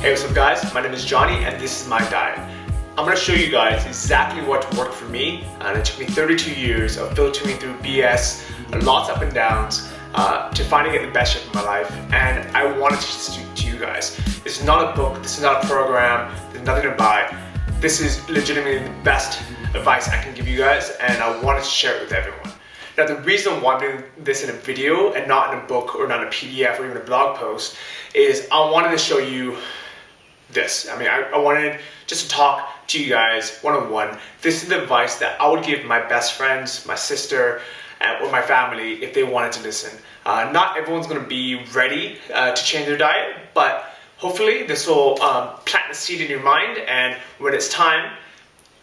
Hey, what's up guys? My name is Johnny and this is my diet. I'm going to show you guys exactly what worked for me, and it took me 32 years of filtering through BS, lots of up and downs, to finally get the best shape of my life, and I wanted to speak to you guys. This is not a book, this is not a program, there's nothing to buy. This is legitimately the best advice I can give you guys, and I wanted to share it with everyone. Now the reason why I'm doing this in a video and not in a book or not in a PDF or even a blog post is I wanted to show you this. I wanted just to talk to you guys one-on-one. This is the advice that I would give my best friends, my sister, or my family if they wanted to listen. Not everyone's going to be ready to change their diet, but hopefully this will plant the seed in your mind, and when it's time,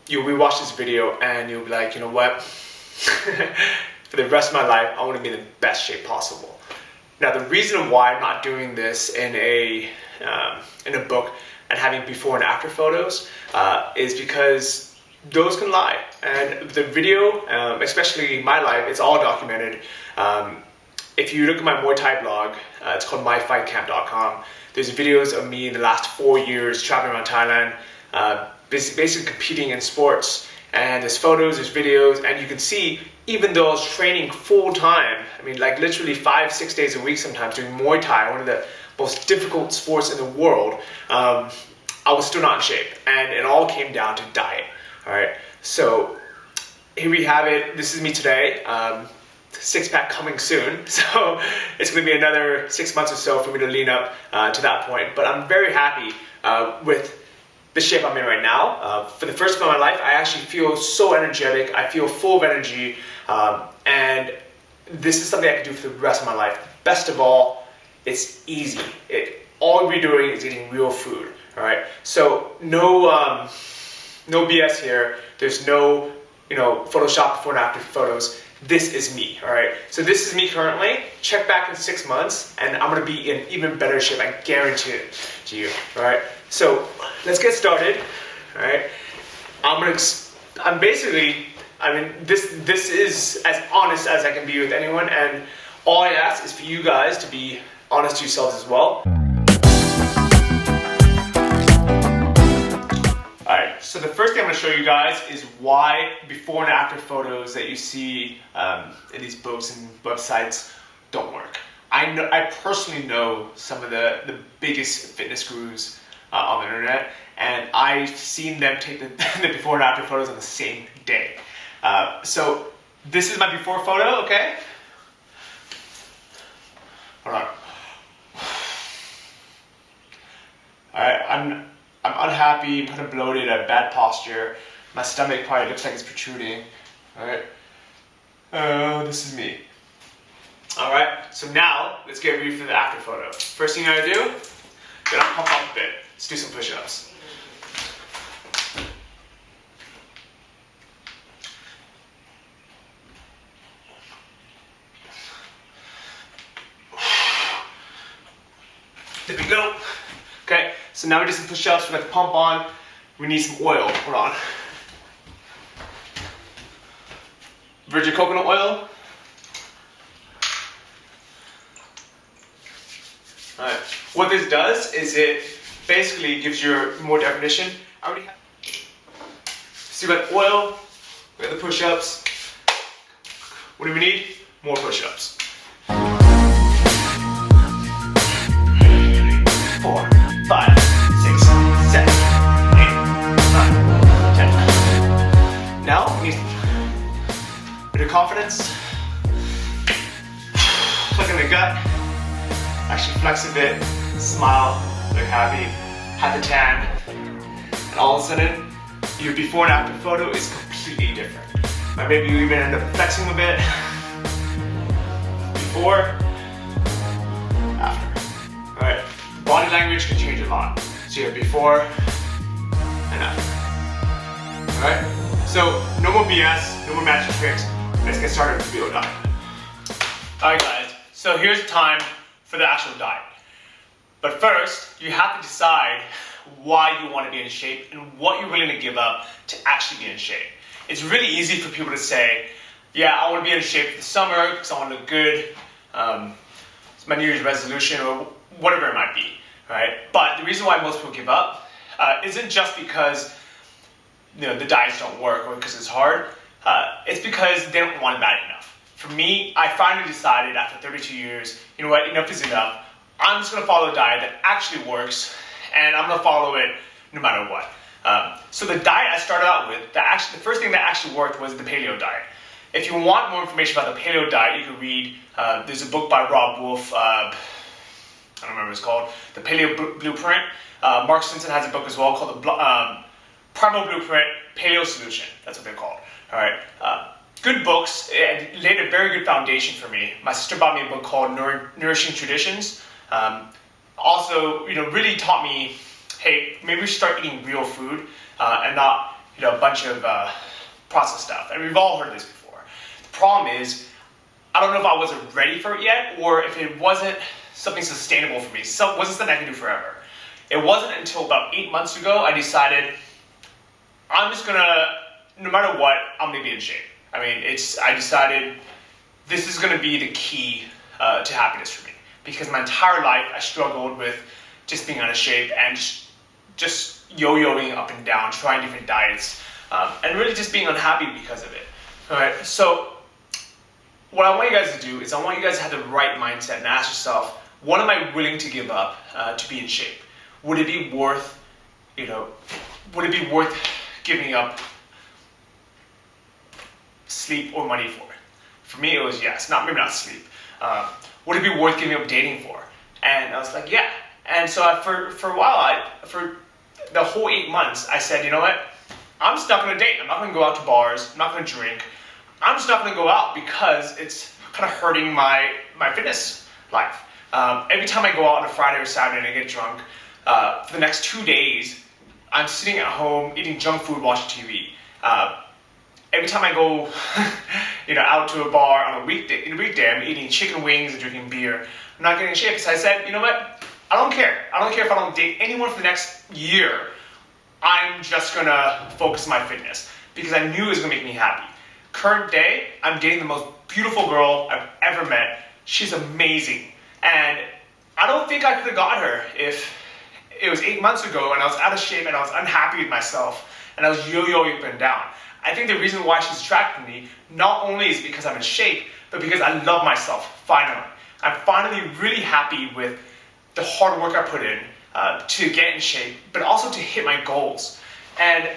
you'll rewatch this video and you'll be like, you know what? For the rest of my life, I want to be in the best shape possible. Now the reason why I'm not doing this in a book and having before and after photos is because those can lie, and the video, especially my life, it's all documented. If you look at my Muay Thai blog, it's called myfightcamp.com. There's videos of me in the last 4 years traveling around Thailand, basically competing in sports, and there's photos, there's videos, and you can see even though I was training full time, like literally 5-6 days a week sometimes doing Muay Thai, one of the most difficult sports in the world, I was still not in shape, and it all came down to diet. All right, so here we have it. This is me today. Six-pack coming soon, so it's going to be another 6 months or so for me to lean up to that point. But I'm very happy with the shape I'm in right now. For the first time in my life, I actually feel so energetic. I feel full of energy, and this is something I can do for the rest of my life. Best of all, it's easy. All we're doing is eating real food. All right, so no BS here. There's no Photoshop before and after photos. This is me. All right, so this is me currently. Check back in 6 months, and I'm gonna be in even better shape. I guarantee it to you. All right, so let's get started. All right, this is as honest as I can be with anyone, and all I ask is for you guys to be honest to yourselves as well. Alright, so the first thing I'm going to show you guys is why before and after photos that you see in these books and websites don't work. I personally know some of the biggest fitness gurus on the internet, and I've seen them take the before and after photos on the same day. So this is my before photo, okay? Hold on. Alright, I'm unhappy, kind of bloated, I have bad posture. My stomach probably looks like it's protruding. Alright. This is me. Alright, so now let's get ready for the after photo. First thing I gotta do, gotta pump up a bit. Let's do some push-ups. There we go. Okay, so now we did some push-ups, we got the pump on, we need some oil. Hold on. Virgin coconut oil. Alright, what this does is it basically gives you more definition. I already have. So we got oil, we got the push-ups. What do we need? More push-ups. 4, 5, 6, 7, 8, 9, 10. Now we need a bit of confidence. Look in the gut. actually flex a bit, smile, look happy, had the tan, and all of a sudden, your before and after photo is completely different. Or maybe you even end up flexing a bit. Before, after. Alright, body language can change a lot. So you have before and after. Alright, so no more BS, no more magic tricks. Let's get started with the real diet. Alright guys, so here's the time for the actual diet. But first, you have to decide why you want to be in shape and what you're willing to give up to actually be in shape. It's really easy for people to say, yeah, I want to be in shape for the summer because I want to look good. It's my New Year's resolution or whatever it might be, right? But the reason why most people give up isn't just because the diets don't work or because it's hard. It's because they don't want it bad enough. For me, I finally decided after 32 years, you know what, enough is enough. I'm just going to follow a diet that actually works, and I'm going to follow it no matter what. So the diet I started out with, the first thing that actually worked was the paleo diet. If you want more information about the paleo diet, you can read, there's a book by Rob Wolf, I don't remember what it's called, The Paleo Blueprint. Mark Stinson has a book as well called the Primal Blueprint Paleo Solution. That's what they're called. All right. Good books. It laid a very good foundation for me. My sister bought me a book called Nourishing Traditions. Also, really taught me, hey, maybe we should start eating real food and not, a bunch of processed stuff. And we've all heard this before. The problem is, I don't know if I wasn't ready for it yet, or if it wasn't something sustainable for me. So it wasn't something I could do forever. It wasn't until about 8 months ago I decided I'm just gonna, no matter what, I'm gonna be in shape. I mean, I decided this is gonna be the key to happiness for me. Because my entire life I struggled with just being out of shape and just yo-yoing up and down, trying different diets, and really just being unhappy because of it. All right, so what I want you guys to do is I want you guys to have the right mindset and ask yourself, what am I willing to give up to be in shape? Would it be worth, giving up sleep or money for it? For me, it was yes. Maybe not sleep. Would it be worth giving up dating for? And I was like, yeah. And so for a while, for the whole 8 months, I said, you know what? I'm just not going to date. I'm not going to go out to bars. I'm not going to drink. I'm just not going to go out because it's kind of hurting my fitness life. Every time I go out on a Friday or Saturday and I get drunk, for the next 2 days, I'm sitting at home eating junk food, watching TV. Every time I go, out to a bar on a weekday, I'm eating chicken wings and drinking beer. I'm not getting in shape. So I said, you know what? I don't care. I don't care if I don't date anyone for the next year. I'm just gonna focus on my fitness because I knew it was gonna make me happy. Current day, I'm dating the most beautiful girl I've ever met. She's amazing. And I don't think I could have got her if it was 8 months ago and I was out of shape and I was unhappy with myself and I was yo-yoing up and down. I think the reason why she's attracted me not only is because I'm in shape, but because I love myself, finally. I'm finally really happy with the hard work I put in to get in shape, but also to hit my goals. And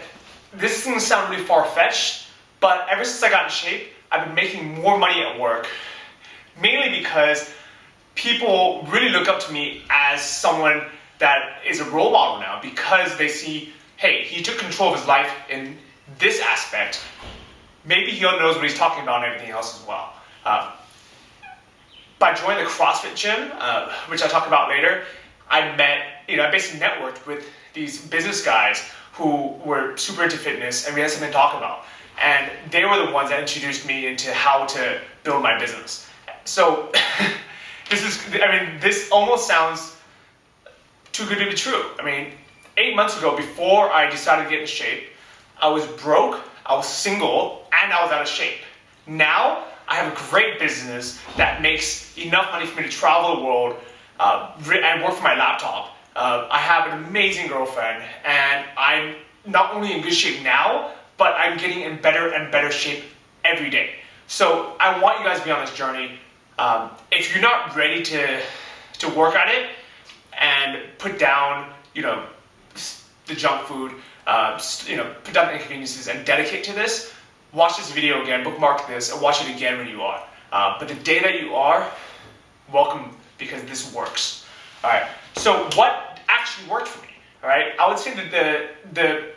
this is going to sound really far-fetched, but ever since I got in shape, I've been making more money at work, mainly because people really look up to me as someone that is a role model now because they see, hey, he took control of his life in this aspect. Maybe he knows what he's talking about and everything else as well. By joining the CrossFit gym, which I'll talk about later, I basically networked with these business guys who were super into fitness and we had something to talk about. And they were the ones that introduced me into how to build my business. So this almost sounds too good to be true. 8 months ago, before I decided to get in shape, I was broke, I was single, and I was out of shape. Now, I have a great business that makes enough money for me to travel the world and work from my laptop. I have an amazing girlfriend, and I'm not only in good shape now, but I'm getting in better and better shape every day. So I want you guys to be on this journey. If you're not ready to work at it and put down, the junk food, put down the inconveniences and dedicate to this, watch this video again, bookmark this, and watch it again when you are. But the day that you are, welcome because this works. All right, so what actually worked for me? All right, I would say that the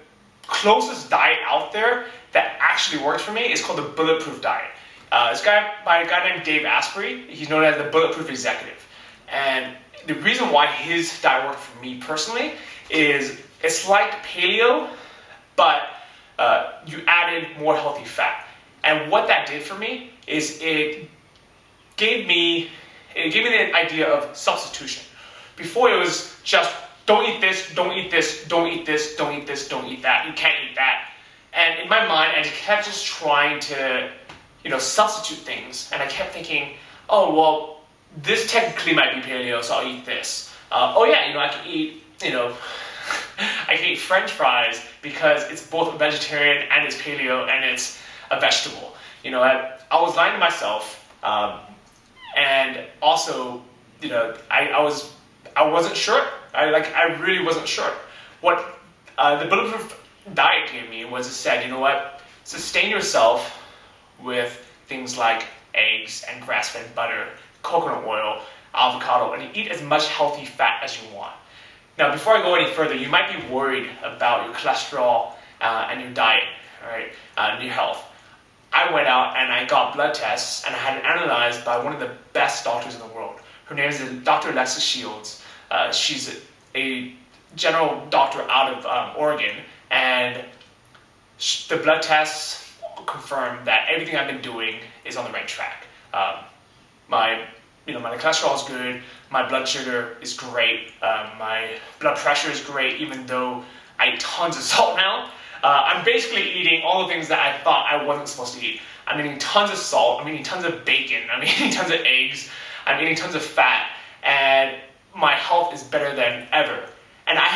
closest diet out there that actually worked for me is called the Bulletproof diet. It's by a guy named Dave Asprey. He's known as the Bulletproof Executive. And the reason why his diet worked for me personally is it's like paleo, but you added more healthy fat. And what that did for me is it gave me the idea of substitution. Before it was just don't eat this, don't eat this, don't eat this, don't eat this, don't eat that. You can't eat that. And in my mind, I kept just trying to, substitute things. And I kept thinking, oh, well, this technically might be paleo, so I'll eat this. I can eat, I can eat French fries because it's both a vegetarian and it's paleo and it's a vegetable. I was lying to myself, and also, I wasn't sure. I really wasn't sure. What the Bulletproof diet gave me was it said, sustain yourself with things like eggs and grass-fed butter, coconut oil, avocado, and you eat as much healthy fat as you want. Now, before I go any further, you might be worried about your cholesterol and your diet, right, and your health. I went out and I got blood tests and I had it analyzed by one of the best doctors in the world. Her name is Dr. Alexis Shields. She's a general doctor out of Oregon, and the blood tests confirmed that everything I've been doing is on the right track. My cholesterol is good, my blood sugar is great, my blood pressure is great, even though I eat tons of salt now. I'm basically eating all the things that I thought I wasn't supposed to eat. I'm eating tons of salt, I'm eating tons of bacon, I'm eating tons of eggs, I'm eating tons of fat, and my health is better than ever. And I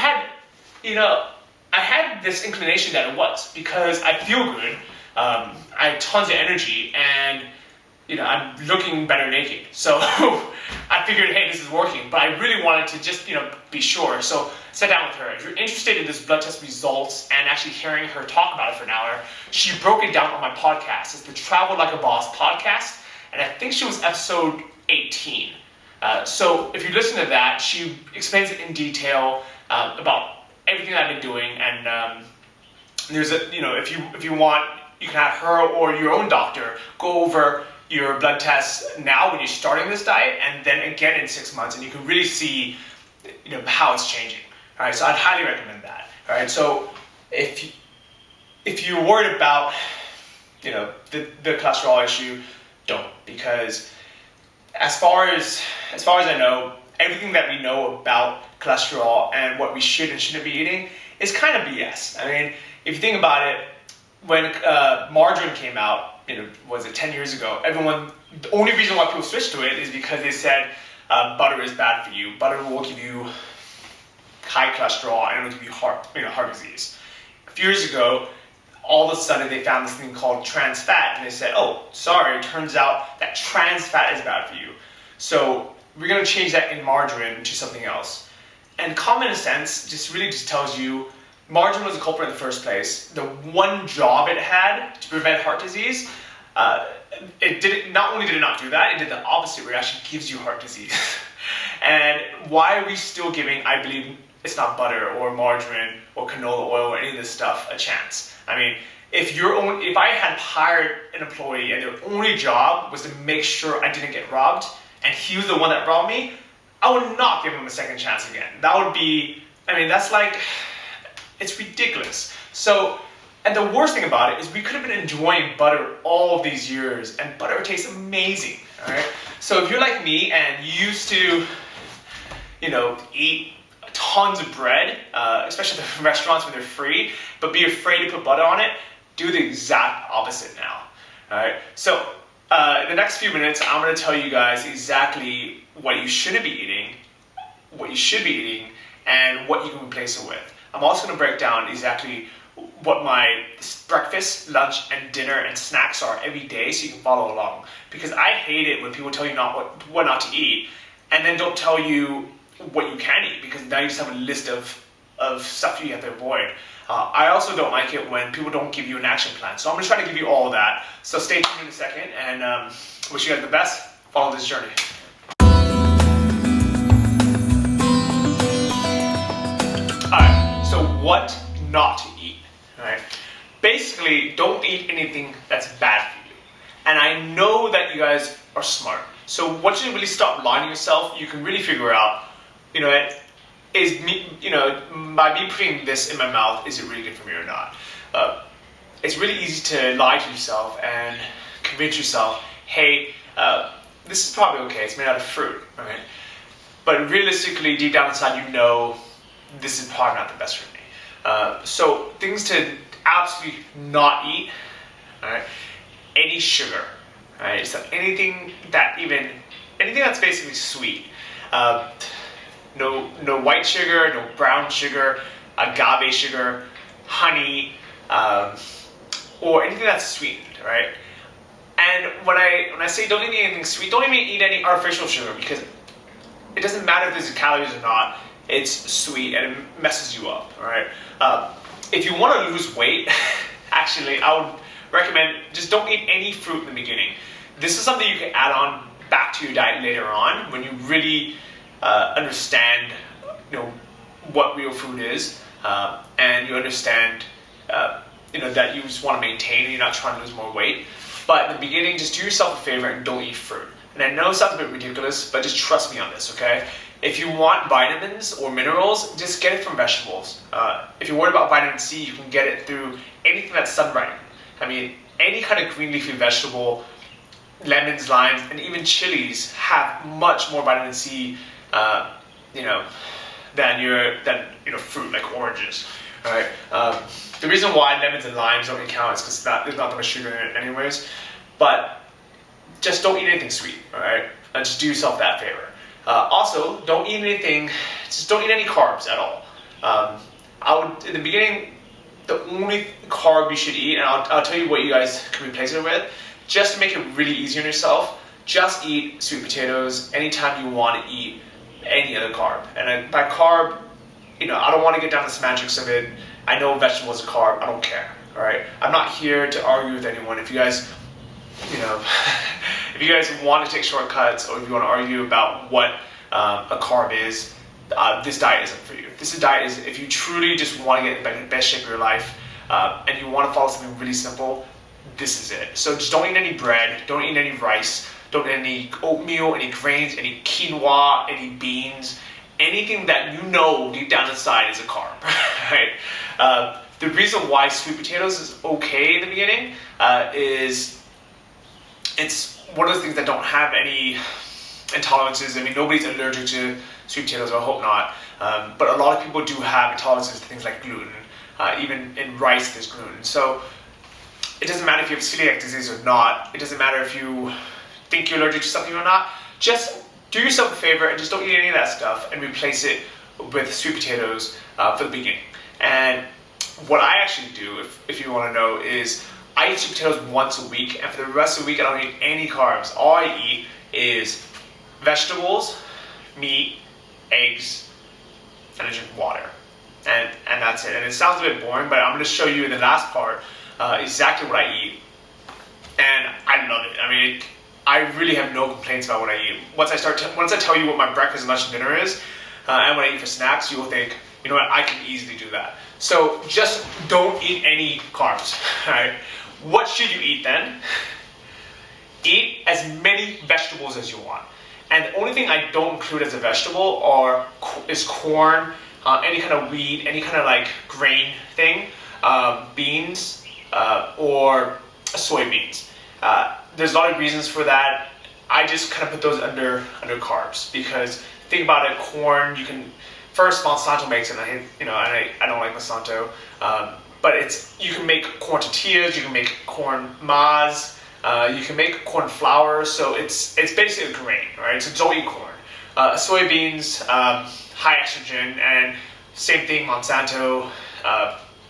had this inclination that it was, because I feel good, I have tons of energy, and I'm looking better naked. So I figured, hey, this is working. But I really wanted to just, be sure. So I sat down with her. If you're interested in this blood test results and actually hearing her talk about it for an hour, she broke it down on my podcast. It's the Travel Like a Boss podcast. And I think she was episode 18. So if you listen to that, she explains it in detail about everything that I've been doing. And there's if you want, you can have her or your own doctor go over your blood tests now when you're starting this diet, and then again in 6 months, and you can really see, how it's changing. All right, so I'd highly recommend that. All right, so if you're worried about, the cholesterol issue, don't, because as far as I know, everything that we know about cholesterol and what we should and shouldn't be eating is kind of BS. I mean, if you think about it, when margarine came out, was it 10 years ago? The only reason why people switched to it is because they said butter is bad for you. Butter will give you high cholesterol and it will give you heart disease. A few years ago, all of a sudden they found this thing called trans fat, and they said, oh, sorry, it turns out that trans fat is bad for you. So we're going to change that in margarine to something else. And common sense just tells you margarine was a culprit in the first place. The one job it had to prevent heart disease, not only did it not do that, it did the opposite, where it actually gives you heart disease. And why are we still giving, I believe, it's not butter or margarine or canola oil or any of this stuff, a chance? I mean, if I had hired an employee and their only job was to make sure I didn't get robbed, and he was the one that robbed me, I would not give him a second chance again. That would be, that's like, it's ridiculous. So, and the worst thing about it is we could have been enjoying butter all of these years, and butter tastes amazing, all right? So if you're like me and you used to, eat tons of bread, especially at the restaurants when they're free, but be afraid to put butter on it, do the exact opposite now, all right? So in the next few minutes, I'm going to tell you guys exactly what you shouldn't be eating, what you should be eating, and what you can replace it with. I'm also going to break down exactly what my breakfast, lunch, and dinner and snacks are every day, so you can follow along. Because I hate it when people tell you what not to eat, and then don't tell you what you can eat, because now you just have a list of stuff you have to avoid. I also don't like it when people don't give you an action plan. So I'm going to try to give you all of that. So stay tuned in a second, and wish you guys the best. Follow this journey. what not to eat, right? Basically, don't eat anything that's bad for you. And I know that you guys are smart. So once you really stop lying to yourself, you can really figure out, is me, by me putting this in my mouth, is it really good for me or not? It's really easy to lie to yourself and convince yourself, hey, this is probably okay, it's made out of fruit, right? But realistically, deep down inside, you know this is probably not the best for me. So things to absolutely not eat, right? Any sugar, right? So anything that's basically sweet. No white sugar, no brown sugar, agave sugar, honey, or anything that's sweetened, right? And when I say don't eat anything sweet, don't even eat any artificial sugar, because it doesn't matter if there's calories or not. It's sweet and it messes you up, all right? If you want to lose weight, actually, I would recommend just don't eat any fruit in the beginning. This is something you can add on back to your diet later on when you really understand, what real food is, and you understand, that you just want to maintain and you're not trying to lose more weight. But in the beginning, just do yourself a favor and don't eat fruit. And I know it sounds a bit ridiculous, but just trust me on this, okay? If you want vitamins or minerals, just get it from vegetables. If you're worried about vitamin C, you can get it through anything that's sun-brightened. I mean, any kind of green leafy vegetable, lemons, limes, and even chilies have much more vitamin C, than fruit like oranges. Right? The reason why lemons and limes don't count is because there's not that much sugar in it anyways. But just don't eat anything sweet. All right? Just do yourself that favor. Also, don't eat anything. Just don't eat any carbs at all. I would, in the beginning, the only carb you should eat, and I'll tell you what you guys can replace it with, just to make it really easy on yourself. Just eat sweet potatoes anytime you want to eat any other carb. And by carb, I don't want to get down the semantics of it. I know vegetables are carb. I don't care. All right. I'm not here to argue with anyone. If you guys, if you guys want to take shortcuts, or if you want to argue about what a carb is, this diet isn't for you. This diet is if you truly just want to get in the best shape of your life, and you want to follow something really simple. This is it. So just don't eat any bread. Don't eat any rice. Don't eat any oatmeal, any grains, any quinoa, any beans. Anything that deep down inside is a carb, right? The reason why sweet potatoes is okay in the beginning is it's one of those things that don't have any intolerances. I mean, nobody's allergic to sweet potatoes, I hope not. But a lot of people do have intolerances to things like gluten. Even in rice, there's gluten. So it doesn't matter if you have celiac disease or not. It doesn't matter if you think you're allergic to something or not. Just do yourself a favor and just don't eat any of that stuff and replace it with sweet potatoes for the beginning. And what I actually do, if you want to know, is I eat sweet potatoes once a week, and for the rest of the week I don't eat any carbs. All I eat is vegetables, meat, eggs, and I drink water. And that's it. And it sounds a bit boring, but I'm going to show you in the last part exactly what I eat. And I love it. I mean, I really have no complaints about what I eat. Once I tell you what my breakfast, lunch, and dinner is, and what I eat for snacks, you will think, you know what, I can easily do that. So just don't eat any carbs, all right? What should you eat then? Eat as many vegetables as you want. And the only thing I don't include as a vegetable is corn, any kind of wheat, any kind of like grain thing, beans, or soybeans. There's a lot of reasons for that. I just kind of put those under carbs because think about it. Corn, you can first Monsanto makes it. And I don't like Monsanto, but you can make corn tortillas, you can make corn maz, you can make corn flour. So it's basically a grain, right? So don't eat corn. Soybeans, high estrogen, and same thing, Monsanto,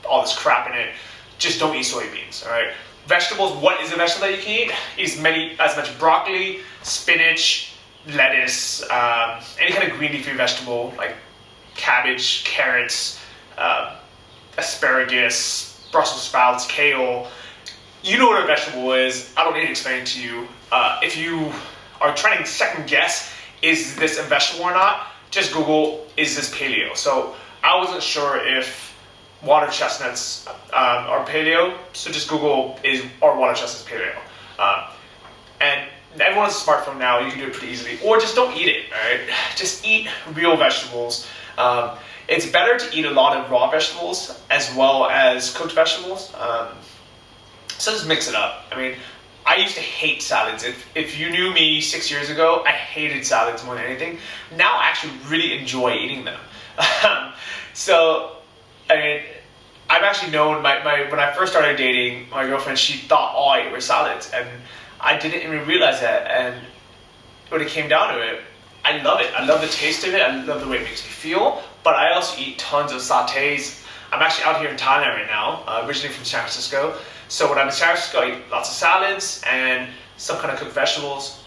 all this crap in it. Just don't eat soybeans, all right? Vegetables, what is a vegetable that you can eat? As much broccoli, spinach, lettuce, any kind of green leafy vegetable like cabbage, carrots, asparagus, Brussels sprouts, kale. You know what a vegetable is. I don't need to explain it to you. If you are trying to second guess, is this a vegetable or not? Just Google, is this paleo? So I wasn't sure if water chestnuts are paleo, so just Google are water chestnuts paleo. And everyone has a smartphone now, you can do it pretty easily. Or just don't eat it, all right? Just eat real vegetables. It's better to eat a lot of raw vegetables as well as cooked vegetables. So just mix it up. I mean, I used to hate salads. If you knew me 6 years ago, I hated salads more than anything. Now I actually really enjoy eating them. So, I mean, I've actually known when I first started dating my girlfriend, she thought all I ate were salads, and I didn't even realize that. And when it came down to it, I love it. I love the taste of it. I love the way it makes me feel. But I also eat tons of sautés. I'm actually out here in Thailand right now, originally from San Francisco. So when I'm in San Francisco, I eat lots of salads and some kind of cooked vegetables,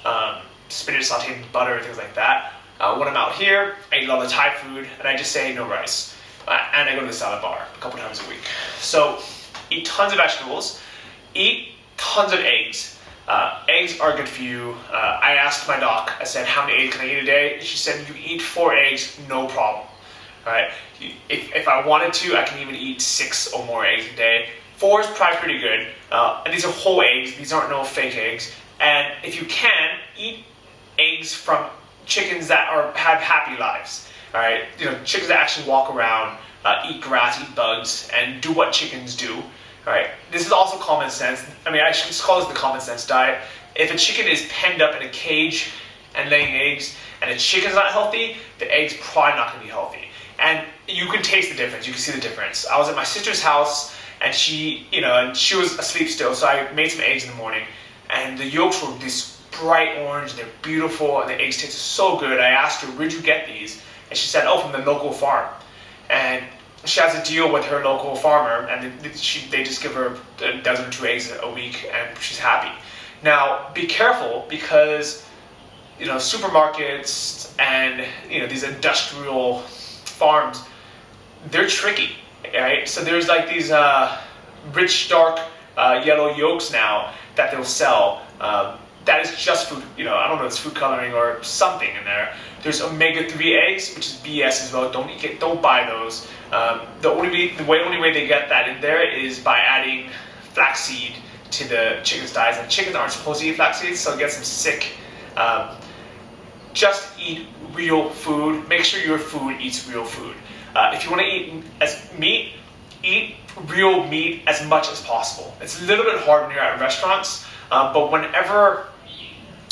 spinach sauteed in butter and things like that. When I'm out here, I eat a lot of Thai food, and I just say no rice. And I go to the salad bar a couple times a week. So eat tons of vegetables, eat tons of eggs. Eggs are good for you. I asked my doc, I said, how many eggs can I eat a day? She said, you can eat 4 eggs, no problem. All right. If I wanted to, I can even eat 6 or more eggs a day. 4 is probably pretty good. And these are whole eggs. These aren't no fake eggs. And if you can, eat eggs from chickens that have happy lives. All right. You know, chickens that actually walk around, eat grass, eat bugs, and do what chickens do. All right. This is also common sense. I mean, I should just call this the common sense diet. If a chicken is penned up in a cage and laying eggs, and the chicken's not healthy, the egg's probably not going to be healthy. And you can taste the difference. You can see the difference. I was at my sister's house, and she was asleep still, so I made some eggs in the morning, and the yolks were this bright orange, they're beautiful, and the eggs tasted so good. I asked her, where'd you get these? And she said, oh, from the local farm. And she has a deal with her local farmer, and they just give her a dozen or 2 eggs a week, and she's happy. Now, be careful, because supermarkets and these industrial farms, they're tricky, right? So there's like these rich, dark yellow yolks now that they'll sell. That is just food, I don't know, it's food coloring or something in there. There's omega-3 eggs, which is BS as well. Don't buy those. The only way they get that in there is by adding flaxseed to the chicken's diets, and chickens aren't supposed to eat flaxseed, so it gets them sick. Just eat real food. Make sure your food eats real food. If you want to eat meat, eat real meat as much as possible. It's a little bit hard when you're at restaurants, but whenever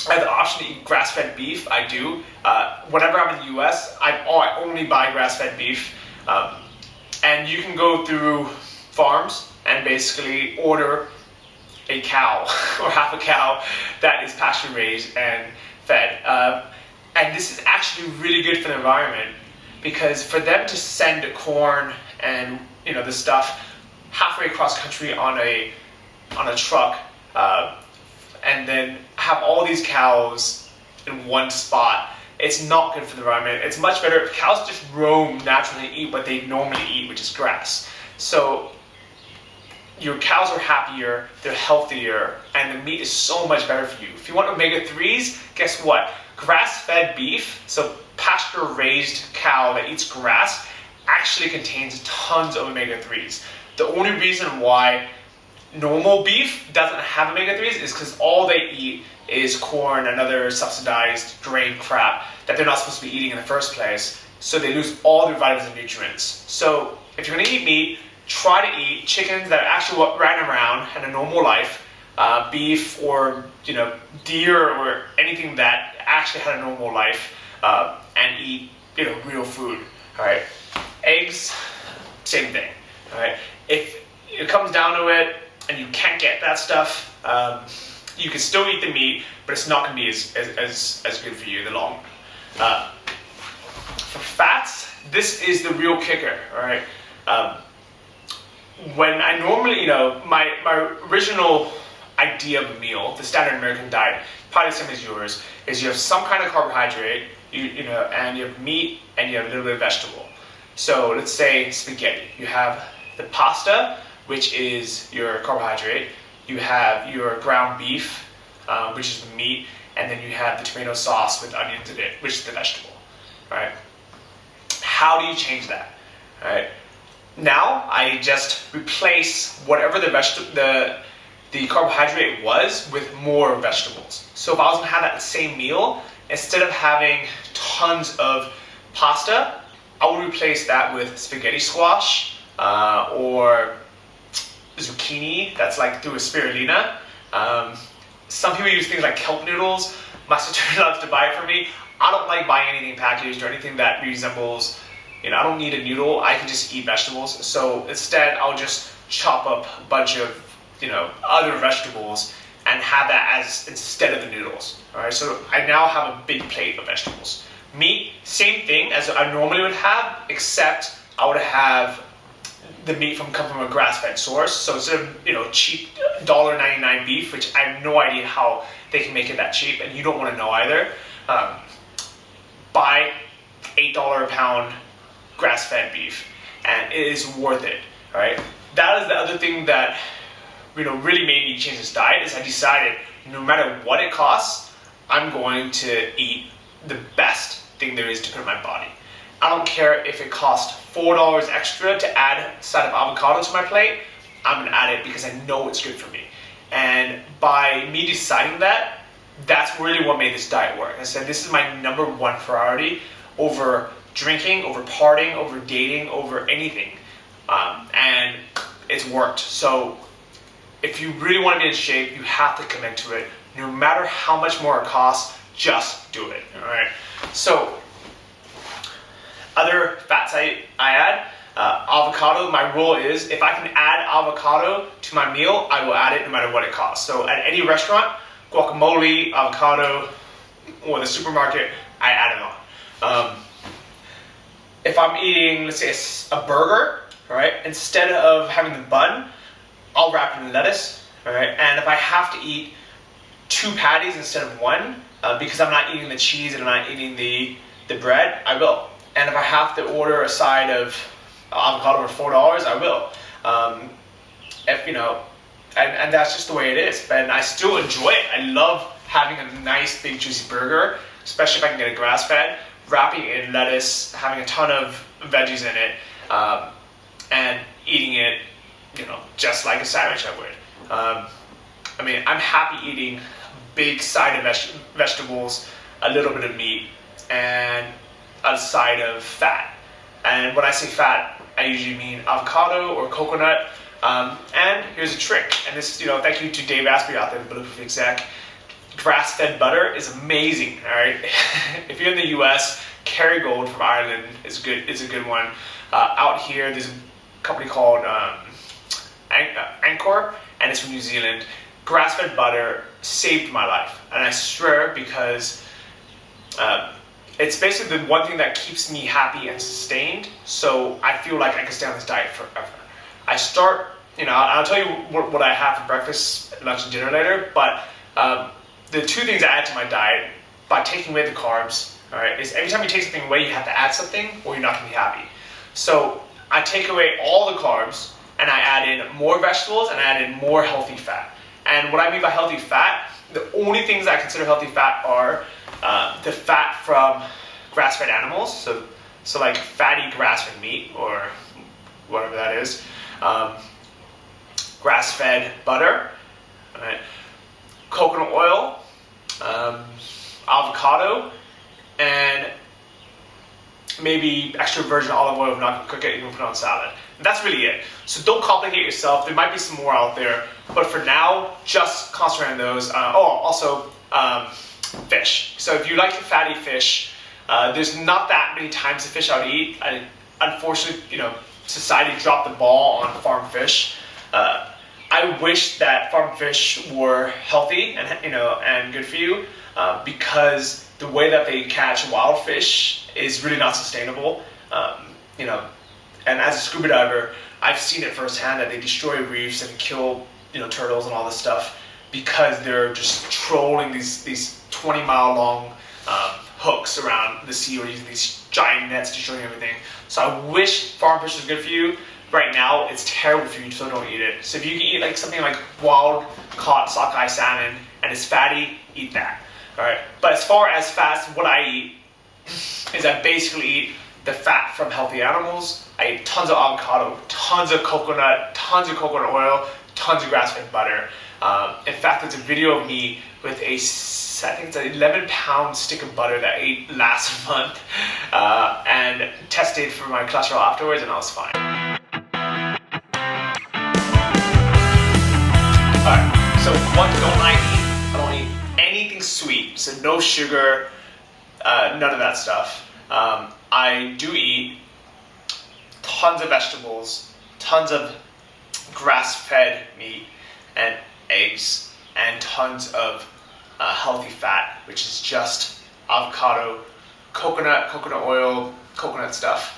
I have the option to eat grass-fed beef, I do. Whenever I'm in the US, I only buy grass-fed beef. And you can go through farms and basically order a cow or half a cow that is pasture-raised and fed. And this is actually really good for the environment, because for them to send corn and the stuff halfway across country on a truck, and then have all these cows in one spot, it's not good for the environment. It's much better if cows just roam naturally and eat what they normally eat, which is grass. So your cows are happier, they're healthier, and the meat is so much better for you. If you want omega-3s, guess what? Grass-fed beef, so pasture-raised cow that eats grass, actually contains tons of omega-3s. The only reason why normal beef doesn't have omega-3s is because all they eat is corn and other subsidized grain crap that they're not supposed to be eating in the first place, so they lose all their vitamins and nutrients. So if you're going to eat meat, try to eat chickens that actually ran around, had a normal life, beef or deer or anything that actually had a normal life, and eat real food. All right, eggs, same thing. All right, if it comes down to it and you can't get that stuff, you can still eat the meat, but it's not going to be as good for you in the long run. For fats, this is the real kicker. All right. When I normally, my original idea of a meal, the standard American diet, probably the same as yours, is you have some kind of carbohydrate, and you have meat, and you have a little bit of vegetable. So let's say spaghetti. You have the pasta, which is your carbohydrate. You have your ground beef, which is the meat, and then you have the tomato sauce with onions in it, which is the vegetable. All right. How do you change that? All right. Now I just replace whatever the carbohydrate was with more vegetables. So if I was gonna have that same meal, instead of having tons of pasta, I would replace that with spaghetti squash or zucchini that's like through a spirulina. Some people use things like kelp noodles. My sister loves to buy it for me. I don't like buying anything packaged or anything that resembles, I don't need a noodle. I can just eat vegetables. So instead, I'll just chop up a bunch of, other vegetables and have that as instead of the noodles. All right, so I now have a big plate of vegetables. Meat, same thing as I normally would have, except I would have the meat come from a grass-fed source. So instead of cheap $1.99 beef, which I have no idea how they can make it that cheap, and you don't want to know either, buy $8 a pound grass-fed beef, and it is worth it. All right, that is the other thing that really made me change this diet. Is I decided no matter what it costs, I'm going to eat the best thing there is to put in my body. I don't care if it costs $4 extra to add a side of avocado to my plate. I'm gonna add it because I know it's good for me. And by me deciding that, that's really what made this diet work. I said this is my number one priority over drinking, over partying, over dating, over anything, and it's worked. So if you really want to be in shape, you have to commit to it. No matter how much more it costs, just do it. All right. So other fats I add, avocado. My rule is if I can add avocado to my meal, I will add it no matter what it costs. So at any restaurant, guacamole, avocado, or the supermarket, I add it on. If I'm eating, let's say, a burger, all right, instead of having the bun, I'll wrap it in lettuce, all right? And if I have to eat 2 patties instead of 1, because I'm not eating the cheese and I'm not eating the bread, I will. And if I have to order a side of avocado for $4, I will. And that's just the way it is. And I still enjoy it. I love having a nice, big, juicy burger, especially if I can get it grass-fed, wrapping it in lettuce, having a ton of veggies in it, and eating it, just like a sandwich I would. I'm happy eating a big side of vegetables, a little bit of meat, and a side of fat. And when I say fat, I usually mean avocado or coconut. And here's a trick. And this, thank you to Dave Asprey out there, the Bulletproof Exec. Grass-fed butter is amazing. All right. If you're in the U.S., Kerrygold from Ireland is good. Is a good one. Out here, there's a company called Anchor, and it's from New Zealand. Grass-fed butter saved my life, and I swear, because it's basically the one thing that keeps me happy and sustained. So I feel like I can stay on this diet forever. I start, I'll tell you what I have for breakfast, lunch, and dinner later. But the 2 things I add to my diet by taking away the carbs, all right, is every time you take something away, you have to add something, or you're not gonna be happy. So I take away all the carbs, and I add in more vegetables, and I add in more healthy fat. And what I mean by healthy fat, the only things I consider healthy fat are the fat from grass-fed animals, so like fatty grass-fed meat or whatever that is, grass-fed butter, right, coconut oil, avocado, and maybe extra virgin olive oil if not gonna cook it, you can put it on salad. And that's really it. So don't complicate yourself. There might be some more out there, but for now, just concentrate on those. Also fish. So if you like the fatty fish, there's not that many types of fish I would eat. Unfortunately, society dropped the ball on farm fish. I wish that farm fish were healthy and good for you, because the way that they catch wild fish is really not sustainable. And as a scuba diver, I've seen it firsthand that they destroy reefs and kill turtles and all this stuff because they're just trolling these 20-mile long hooks around the sea, or using these giant nets destroying everything. So I wish farm fish was good for you. Right now, it's terrible for you, so don't eat it. So if you can eat like something like wild caught sockeye salmon and it's fatty, eat that. All right. But as far as fats, what I eat is I basically eat the fat from healthy animals. I eat tons of avocado, tons of coconut oil, tons of grass-fed butter. In fact, there's a video of me with I think it's an 11-pound stick of butter that I ate last month and tested for my cholesterol afterwards, and I was fine. Alright, so what don't I eat? I don't eat anything sweet, so no sugar, none of that stuff. I do eat tons of vegetables, tons of grass-fed meat and eggs, and tons of healthy fat, which is just avocado, coconut oil, coconut stuff,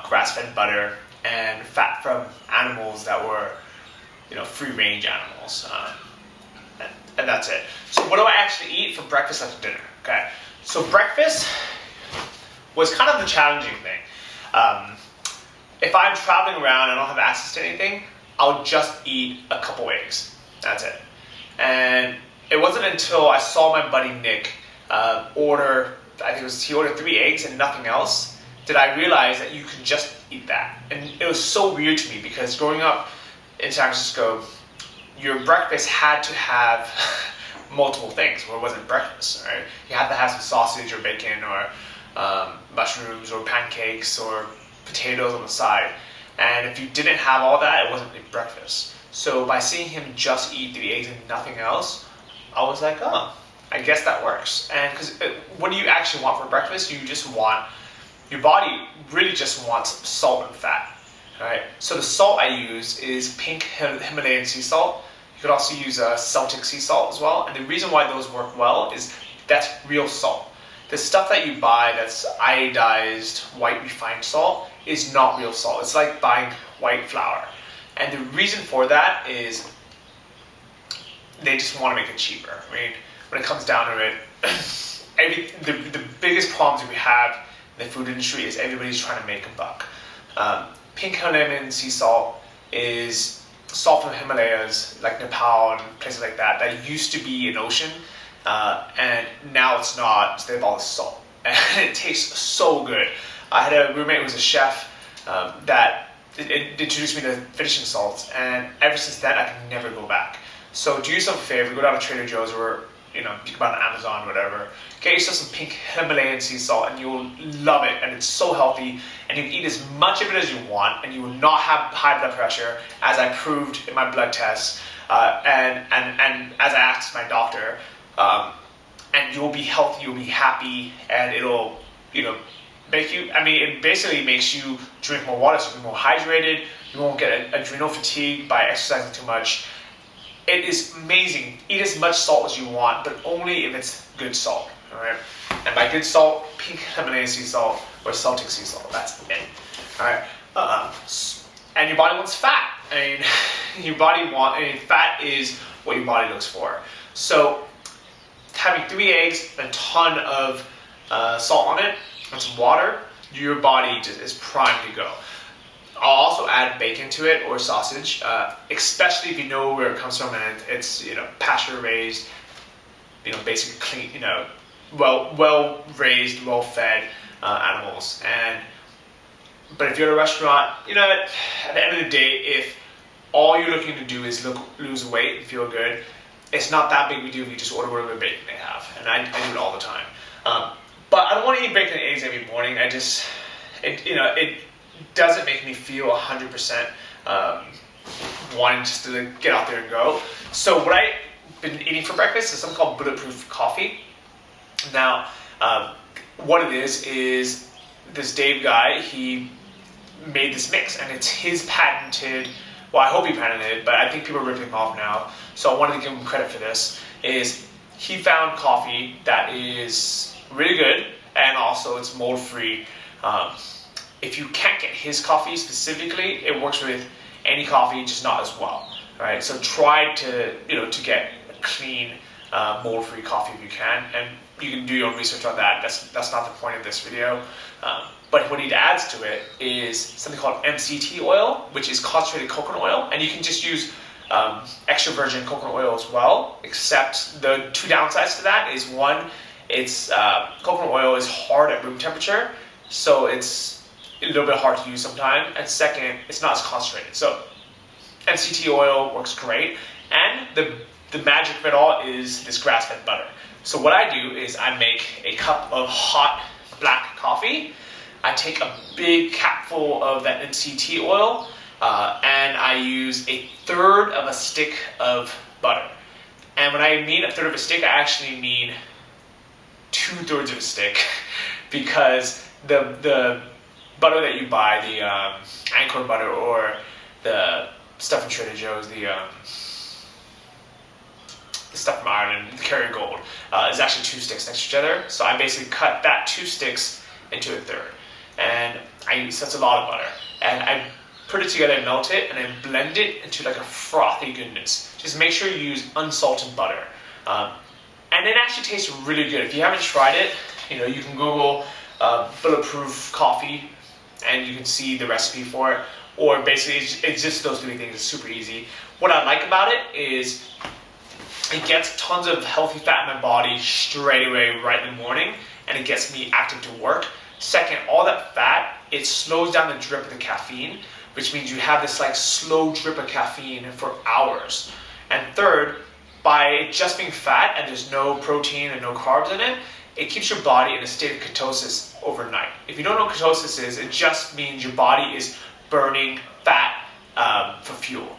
grass-fed butter, and fat from animals that were, free-range animals. And that's it. So what do I actually eat for breakfast, lunch, and dinner? Okay. So breakfast was kind of the challenging thing. If I'm traveling around and I don't have access to anything, I'll just eat a couple eggs. That's it. And it wasn't until I saw my buddy Nick order, he ordered 3 eggs and nothing else, did I realize that you can just eat that. And it was so weird to me because growing up in San Francisco, your breakfast had to have multiple things, or it wasn't breakfast, right? You had to have some sausage or bacon or mushrooms or pancakes or potatoes on the side. And if you didn't have all that, it wasn't a breakfast. So by seeing him just eat 3 eggs and nothing else, I was like, oh, I guess that works. And because what do you actually want for breakfast? Your body really just wants salt and fat. Right? So the salt I use is pink Himalayan sea salt. You could also use Celtic sea salt as well. And the reason why those work well is that's real salt. The stuff that you buy that's iodized white refined salt is not real salt. It's like buying white flour. And the reason for that is they just want to make it cheaper. I mean, when it comes down to it, the biggest problems we have in the food industry is everybody's trying to make a buck. Pink Himalayan sea salt is salt from the Himalayas, like Nepal and places like that, that used to be an ocean, and now it's not, so they have all this salt. And it tastes so good. I had a roommate who was a chef that introduced me to finishing salts, and ever since then I can never go back. So do yourself a favor, go down to Trader Joe's or you can buy it on Amazon or whatever. Get yourself some pink Himalayan sea salt and you'll love it, and it's so healthy, and you can eat as much of it as you want and you will not have high blood pressure, as I proved in my blood tests and as I asked my doctor, and you'll be healthy, you'll be happy, and it'll make you, it basically makes you drink more water, so you'll be more hydrated, you won't get adrenal fatigue by exercising too much. It is amazing. Eat as much salt as you want, but only if it's good salt. All right. And by good salt, pink Himalayan sea salt or Celtic sea salt. That's it. All right. And your body wants fat. Fat is what your body looks for. So having 3 eggs, a ton of salt on it, and some water, your body just is primed to go. I'll also add bacon to it or sausage, especially if you know where it comes from and it's pasture raised, basically clean, well raised, well fed animals. But if you're at a restaurant, at the end of the day, if all you're looking to do is lose weight and feel good, it's not that big of a deal if you just order whatever bacon they have, and I do it all the time. But I don't want to eat bacon and eggs every morning. It doesn't make me feel 100% wanting just to get out there and go. So what I've been eating for breakfast is something called bulletproof coffee. Now, what it is this Dave guy, he made this mix, and it's his patented, well, I hope he patented it, but I think people are ripping him off now, so I wanted to give him credit for this, is he found coffee that is really good, and also it's mold-free. If you can't get his coffee specifically, it works with any coffee, just not as well, right? So try to get a clean, mold-free coffee if you can, and you can do your own research on that. That's not the point of this video. But what he adds to it is something called MCT oil, which is concentrated coconut oil, and you can just use extra virgin coconut oil as well, except the 2 downsides to that is, one, it's coconut oil is hard at room temperature, so it's a little bit hard to use sometimes. And second, it's not as concentrated. So MCT oil works great, and the magic of it all is this grass-fed butter. So what I do is I make a cup of hot black coffee. I take a big capful of that MCT oil, and I use a third of a stick of butter. And when I mean a third of a stick, I actually mean 2/3 of a stick, because the butter that you buy, the Anchor butter or the stuff from Trader Joe's, the stuff from Ireland, the Kerrygold, is actually 2 sticks next to each other. So I basically cut that 2 sticks into a third, and that's a lot of butter. And I put it together and melt it, and then blend it into like a frothy goodness. Just make sure you use unsalted butter, and it actually tastes really good. If you haven't tried it, you can Google bulletproof coffee, and you can see the recipe for it. Or basically, it's just those 3 things. It's super easy. What I like about it is it gets tons of healthy fat in my body straight away, right in the morning, and it gets me active to work. Second, all that fat, it slows down the drip of the caffeine, which means you have this like slow drip of caffeine for hours. And third, by it just being fat and there's no protein and no carbs in it, it keeps your body in a state of ketosis overnight. If you don't know what ketosis is, it just means your body is burning fat for fuel.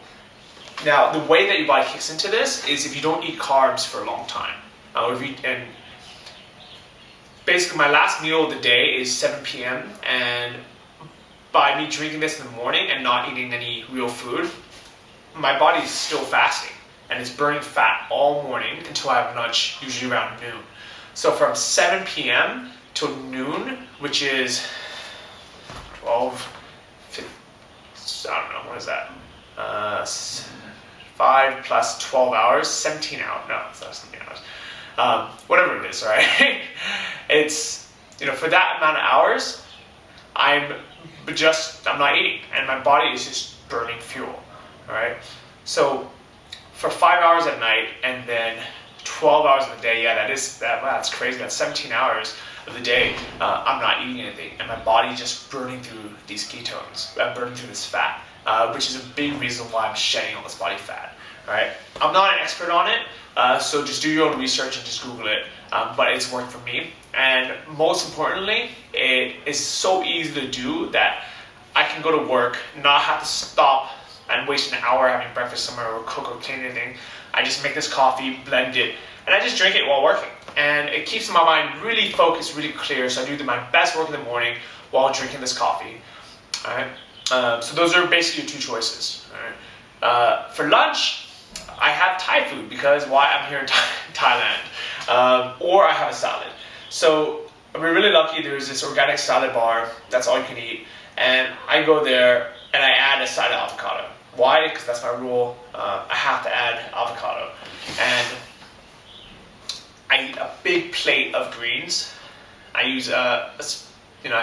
Now, the way that your body kicks into this is if you don't eat carbs for a long time. And basically, my last meal of the day is 7 p.m. And by me drinking this in the morning and not eating any real food, my body is still fasting, and it's burning fat all morning until I have lunch, usually around noon. So from 7 p.m. till noon, which is 12, I don't know, what is that? 5 plus 12 hours, 17 hours. No, it's not 17 hours. Whatever it is, right? It's, for that amount of hours, I'm not eating, and my body is just burning fuel, all right? So for 5 hours at night and then 12 hours in the day, that's crazy. That's 17 hours of the day. I'm not eating anything, and my body just burning through these ketones, burning through this fat, which is a big reason why I'm shedding all this body fat. All right, I'm not an expert on it, so just do your own research and just Google it. But it's worked for me, and most importantly, it is so easy to do that I can go to work, not have to stop and waste an hour having breakfast somewhere or cook or clean anything. I just make this coffee, blend it, and I just drink it while working. And it keeps my mind really focused, really clear, so I do my best work in the morning while drinking this coffee. All right. So those are basically your 2 choices. All right. For lunch, I have Thai food, because I'm here in Thailand. Or I have a salad. So we're really lucky. There's this organic salad bar that's all you can eat, and I go there and I add a side of avocado. Why? Because that's my rule. I have to add avocado, and I eat a big plate of greens. I use I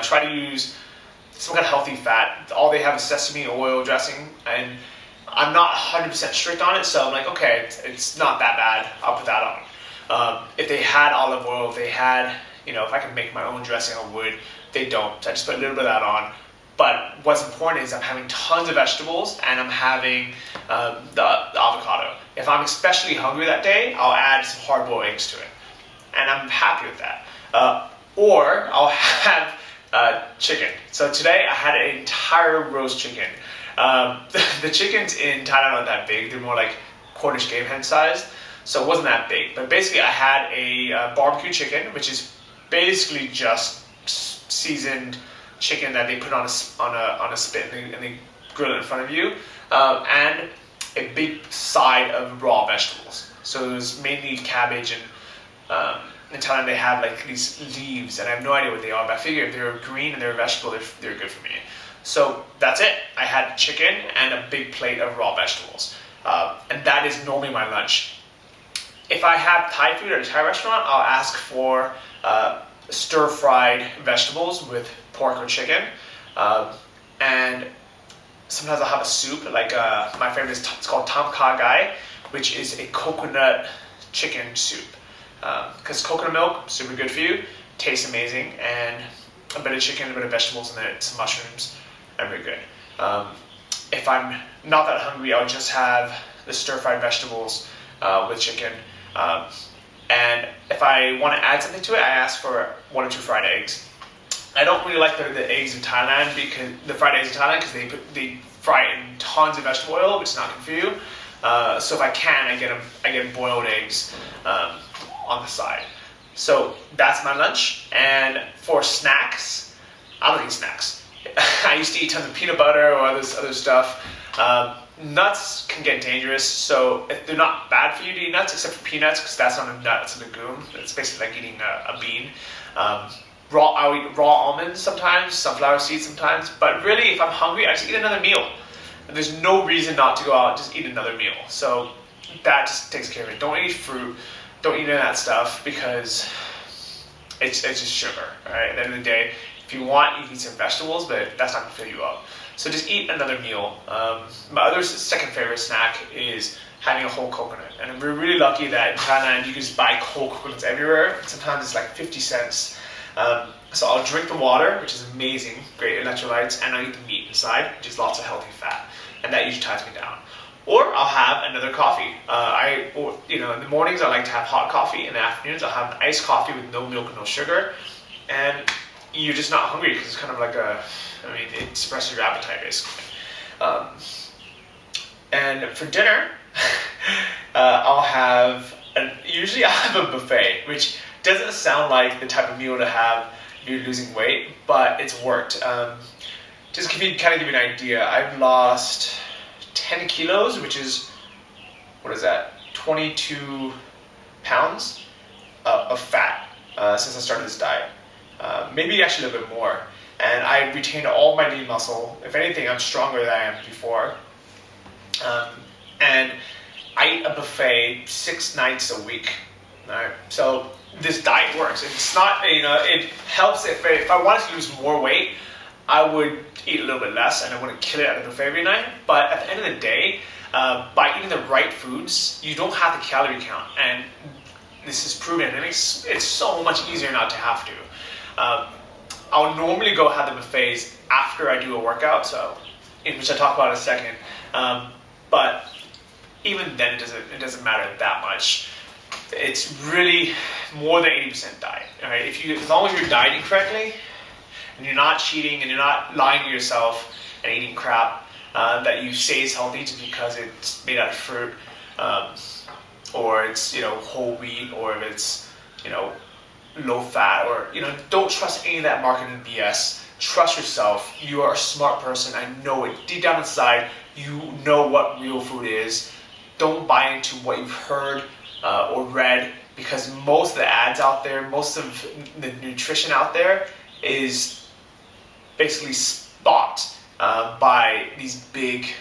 try to use some kind of healthy fat. All they have is sesame oil dressing, and I'm not 100% strict on it, so I'm like, okay, it's not that bad. I'll put that on. If they had olive oil, if they had, if I can make my own dressing, I would. They don't. So I just put a little bit of that on. But what's important is I'm having tons of vegetables, and I'm having the avocado. If I'm especially hungry that day, I'll add some hard-boiled eggs to it, and I'm happy with that. Or I'll have chicken. So today I had an entire roast chicken. The chickens in Thailand aren't that big. They're more like Cornish game hen size, so it wasn't that big. But basically, I had a barbecue chicken, which is basically just seasoned chicken that they put on a spit and they grill it in front of you, and a big side of raw vegetables. So it was mainly cabbage, and in Thailand they have like these leaves, and I have no idea what they are, but I figure if they're green and they're a vegetable, they're good for me. So that's it. I had chicken and a big plate of raw vegetables, and that is normally my lunch. If I have Thai food at a Thai restaurant, I'll ask for stir-fried vegetables with pork or chicken, and sometimes I'll have a soup. Like my favorite is it's called Tom Kha Gai, which is a coconut chicken soup. Because coconut milk, super good for you, tastes amazing, and a bit of chicken, a bit of vegetables in it, some mushrooms, and we're good. If I'm not that hungry, I'll just have the stir-fried vegetables with chicken. And if I want to add something to it, I ask for 1 or 2 fried eggs. I don't really like the eggs in Thailand, because they fry it in tons of vegetable oil, which is not good for you. So if I can, I get boiled eggs on the side. So that's my lunch. And for snacks, I don't eat snacks. I used to eat tons of peanut butter or other stuff. Nuts can get dangerous, so if they're not bad for you to eat nuts, except for peanuts, because that's not a nut, it's a legume. It's basically like eating a bean. I'll eat raw almonds sometimes, sunflower seeds sometimes, but really if I'm hungry, I just eat another meal. And there's no reason not to go out and just eat another meal. So that just takes care of it. Don't eat fruit, don't eat any of that stuff, because it's just sugar, right? At the end of the day, if you want, you can eat some vegetables, but that's not going to fill you up. So just eat another meal. My other second favorite snack is having a whole coconut. And we're really lucky that in Thailand you can just buy whole coconuts everywhere. Sometimes it's like 50 cents. So I'll drink the water, which is amazing, great electrolytes, and I'll eat the meat inside, which is lots of healthy fat. And that usually ties me down. Or I'll have another coffee. In the mornings I like to have hot coffee. In the afternoons I'll have an iced coffee with no milk and no sugar. And you're just not hungry, because it's kind of like it suppresses your appetite basically. And for dinner, usually I'll have a buffet, which doesn't sound like the type of meal to have if you're losing weight, but it's worked. Just to give you an idea, I've lost 10 kilos, which is, 22 pounds of fat since I started this diet. Maybe actually a little bit more. And I retained all my lean muscle. If anything, I'm stronger than I am before. And I eat a buffet 6 nights a week. Right? So this diet works. It's not, it helps if I wanted to lose more weight, I would eat a little bit less and I wouldn't kill it at the buffet every night. But at the end of the day, by eating the right foods, you don't have to calorie count. And this is proven. It makes it so much easier not to have to. I'll normally go have the buffets after I do a workout, which I'll talk about in a second. But even then, it doesn't matter that much. It's really more than 80% diet. All right? As long as you're dieting correctly, and you're not cheating, and you're not lying to yourself and eating crap that you say is healthy just because it's made out of fruit, or it's whole wheat, or if it's low fat, or don't trust any of that marketing BS. Trust yourself. You are a smart person. I know it. Deep down inside, you know what real food is. Don't buy into what you've heard or read, because most of the ads out there, most of the nutrition out there is basically bought by these big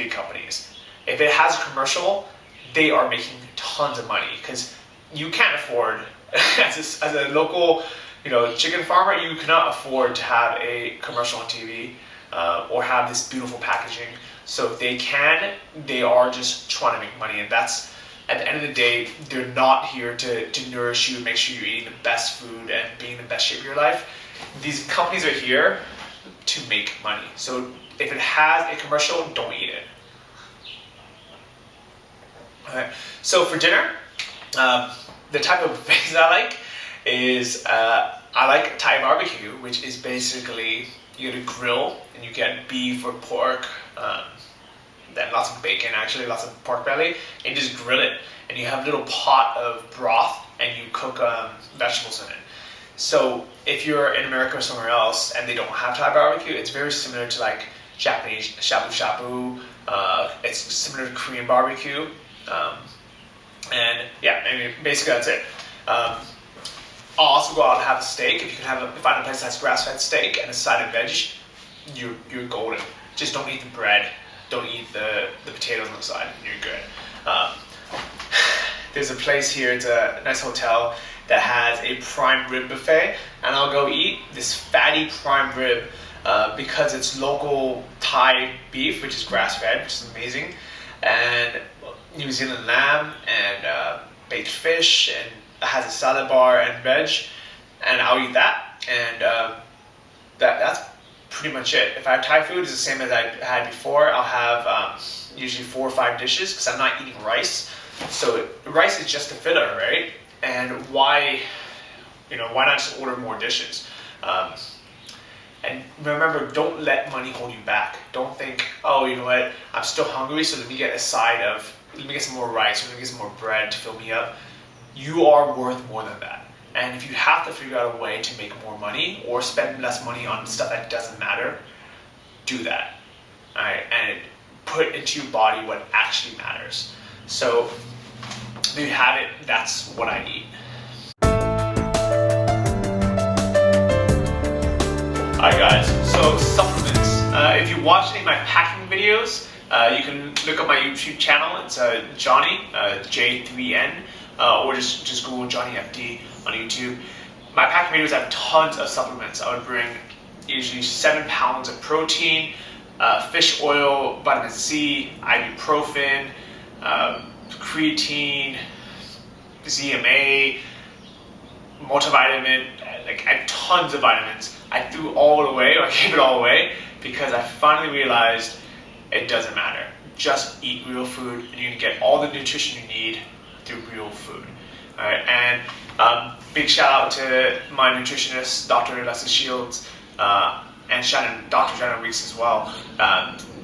companies. If it has a commercial, they are making tons of money, because you can't afford as a local chicken farmer, you cannot afford to have a commercial on TV or have this beautiful packaging. So if they can, they are just trying to make money, and that's, at the end of the day, they're not here to nourish you, make sure you're eating the best food and being in the best shape of your life. These companies are here to make money. So if it has a commercial, don't eat it. Alright, so for dinner, the type of things I like is I like Thai barbecue, which is basically you get a grill and you get beef or pork, then lots of bacon, actually lots of pork belly, and you just grill it, and you have a little pot of broth and you cook vegetables in it. So if you're in America or somewhere else and they don't have Thai barbecue, it's very similar to like Japanese shabu shabu. It's similar to Korean barbecue. And yeah, basically that's it. I'll also go out and have a steak. If you can find a place that has grass-fed steak and a side of veg, you're golden. Just don't eat the bread. Don't eat the potatoes on the side. You're good. There's a place here. It's a nice hotel that has a prime rib buffet, and I'll go eat this fatty prime rib because it's local Thai beef, which is grass-fed, which is amazing, and New Zealand lamb and baked fish, and it has a salad bar and veg, and I'll eat that. And that's pretty much it. If I have Thai food, it's the same as I had before. I'll have usually 4 or 5 dishes because I'm not eating rice. So rice is just a filler, right? And why not just order more dishes? And remember, don't let money hold you back. Don't think, oh, you know what, I'm still hungry, so let me get some more rice, or let me get some more bread to fill me up. You are worth more than that. And if you have to figure out a way to make more money or spend less money on stuff that doesn't matter, do that. All right? And put into your body what actually matters. So there you have it. That's what I eat. Alright guys, so supplements. If you watch any of my packing videos, you can look up my YouTube channel. It's Johnny, J3N, or just Google Johnny FD on YouTube. My packing videos have tons of supplements. I would bring usually 7 pounds of protein, fish oil, vitamin C, ibuprofen, creatine, ZMA, multivitamin, like I have tons of vitamins. I threw all away, or I gave it all away, because I finally realized it doesn't matter. Just eat real food, and you can get all the nutrition you need through real food. All right, and big shout out to my nutritionist, Dr. Leslie Shields, and Dr. Shannon Weeks as well.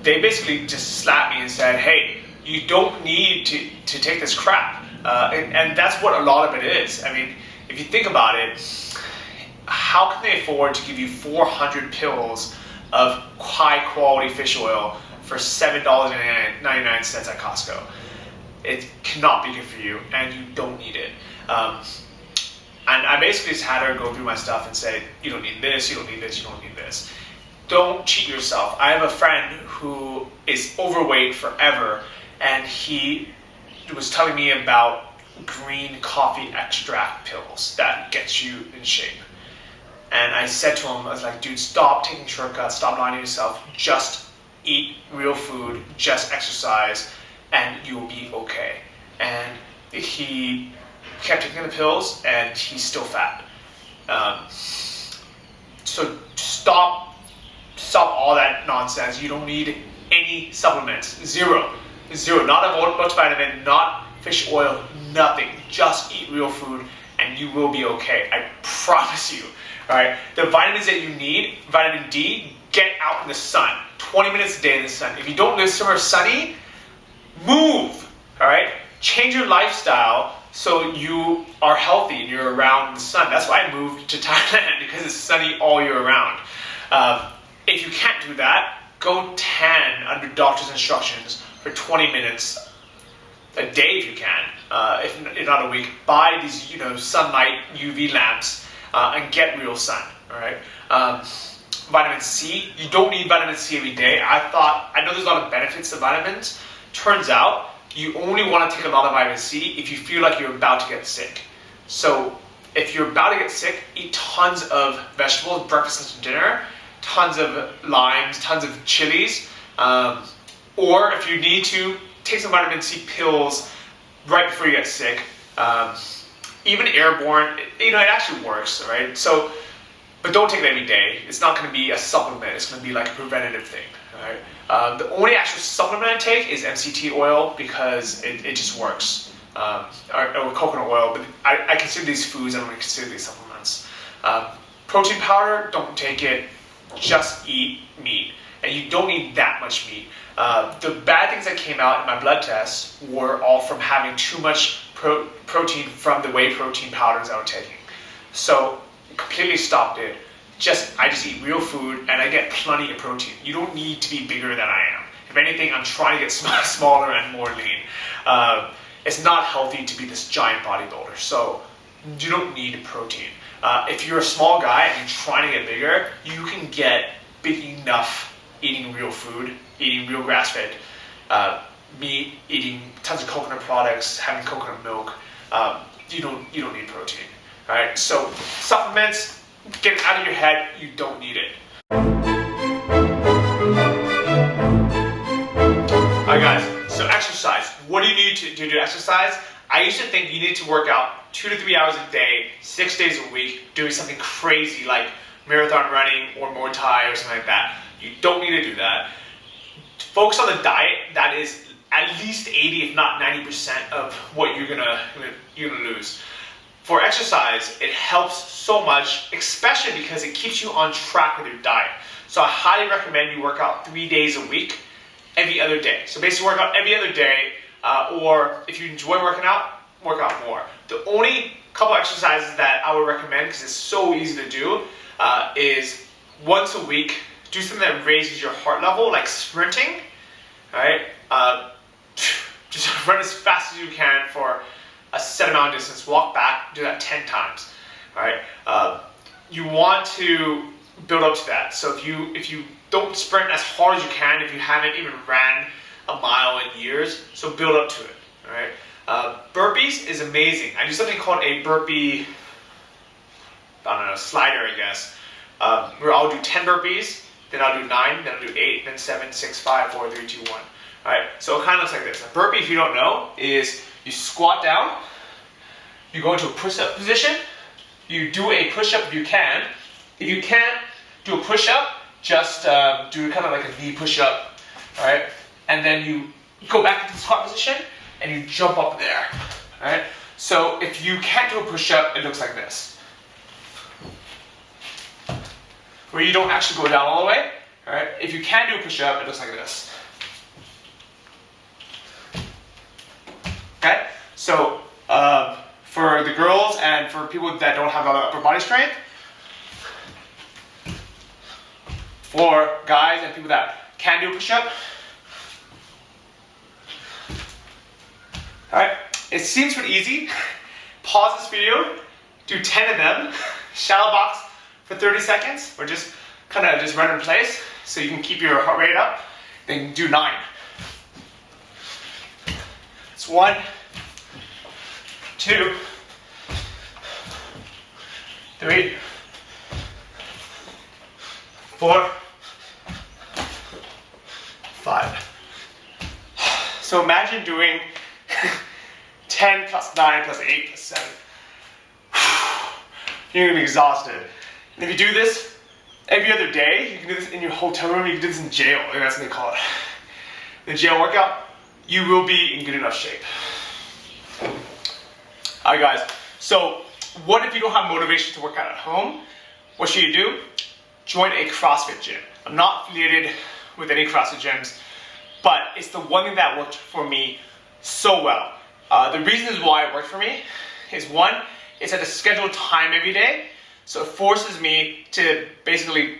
They basically just slapped me and said, hey, you don't need to take this crap. And that's what a lot of it is. I mean, if you think about it, how can they afford to give you 400 pills of high quality fish oil for $7.99 at Costco? It cannot be good for you, and you don't need it. And I basically just had her go through my stuff and say, you don't need this, you don't need this, you don't need this. Don't cheat yourself. I have a friend who is overweight forever, and he was telling me about green coffee extract pills that gets you in shape. And I said to him, I was like, dude, stop taking shortcuts, stop lying to yourself, just eat real food, just exercise, and you'll be okay. And he kept taking the pills, and he's still fat. So stop all that nonsense. You don't need any supplements. Zero. Not a multivitamin, not fish oil, nothing. Just eat real food, and you will be okay. I promise you. All right. The vitamins that you need, vitamin D, get out in the sun. 20 minutes a day in the sun. If you don't live somewhere sunny, move. All right. Change your lifestyle so you are healthy and you're around the sun. That's why I moved to Thailand, because it's sunny all year round. If you can't do that, go tan under doctor's instructions for 20 minutes a day if you can. If not a week, buy these sunlight UV lamps and get real sun. All right. Vitamin C. You don't need vitamin C every day. I know there's a lot of benefits to vitamins. Turns out you only want to take a lot of vitamin C if you feel like you're about to get sick. So if you're about to get sick, eat tons of vegetables, breakfast, lunch, and dinner, tons of limes, tons of chilies, or if you need to, take some vitamin C pills right before you get sick. Even airborne, it actually works, right? So, but don't take it every day. It's not going to be a supplement. It's going to be like a preventative thing, right? The only actual supplement I take is MCT oil, because it just works, or coconut oil. But I consider these foods. I don't really consider these supplements. Protein powder, don't take it. Just eat meat, and you don't need that much meat. The bad things that came out in my blood tests were all from having too much protein from the whey protein powders I was taking. So completely stopped it. I just eat real food, and I get plenty of protein. You don't need to be bigger than I am. If anything, I'm trying to get smaller and more lean. It's not healthy to be this giant bodybuilder, so you don't need protein. If you're a small guy and you're trying to get bigger, you can get big enough eating real food, eating real grass-fed meat, eating tons of coconut products, having coconut milk. You don't need protein. All right. So supplements, get it out of your head. You don't need it. All right, guys. So exercise. What do you need to do to exercise? I used to think you need to work out 2 to 3 hours a day, 6 days a week, doing something crazy like marathon running or Muay Thai or something like that. You don't need to do that. Focus on the diet that is at least 80, if not 90% of what you're gonna lose. For exercise, it helps so much, especially because it keeps you on track with your diet. So I highly recommend you work out 3 days a week, every other day. So basically work out every other day, or if you enjoy working out, work out more. The only couple exercises that I would recommend, because it's so easy to do, is once a week, do something that raises your heart level, like sprinting, right? Just run as fast as you can for a 7-mile distance, walk back, do that 10 times, all right? You want to build up to that. So if you don't sprint as hard as you can, if you haven't even ran a mile in years, so build up to it, all right? Burpees is amazing. I do something called a burpee, I don't know, slider, I guess, where I'll do 10 burpees, then I'll do 9, then I'll do 8, then 7, 6, 5, 4, 3, 2, 1. All right, so it kind of looks like this. A burpee, if you don't know, is you squat down, you go into a push-up position, you do a push-up if you can. If you can't do a push-up, just do kind of like a knee push-up, all right? And then you go back into the squat position, and you jump up there, all right? So if you can't do a push-up, it looks like this, where you don't actually go down all the way, all right? If you can do a push-up, it looks like this. Okay, so for the girls and for people that don't have a lot of upper body strength, for guys and people that can do a push-up, all right, it seems pretty easy. Pause this video, do 10 of them, shadow box for 30 seconds, or just kind of just run in place so you can keep your heart rate up, then do 9. It's 1, 2, 3, 4, 5. So imagine doing 10 plus 9 plus 8 plus 7. You're gonna be exhausted. And if you do this every other day, you can do this in your hotel room, you can do this in jail, I think that's what they call it. The jail workout, you will be in good enough shape. Alright guys, so what if you don't have motivation to work out at home? What should you do? Join a CrossFit gym. I'm not affiliated with any CrossFit gyms, but it's the one thing that worked for me so well. The reasons why it worked for me is, one, it's at a scheduled time every day, so it forces me to basically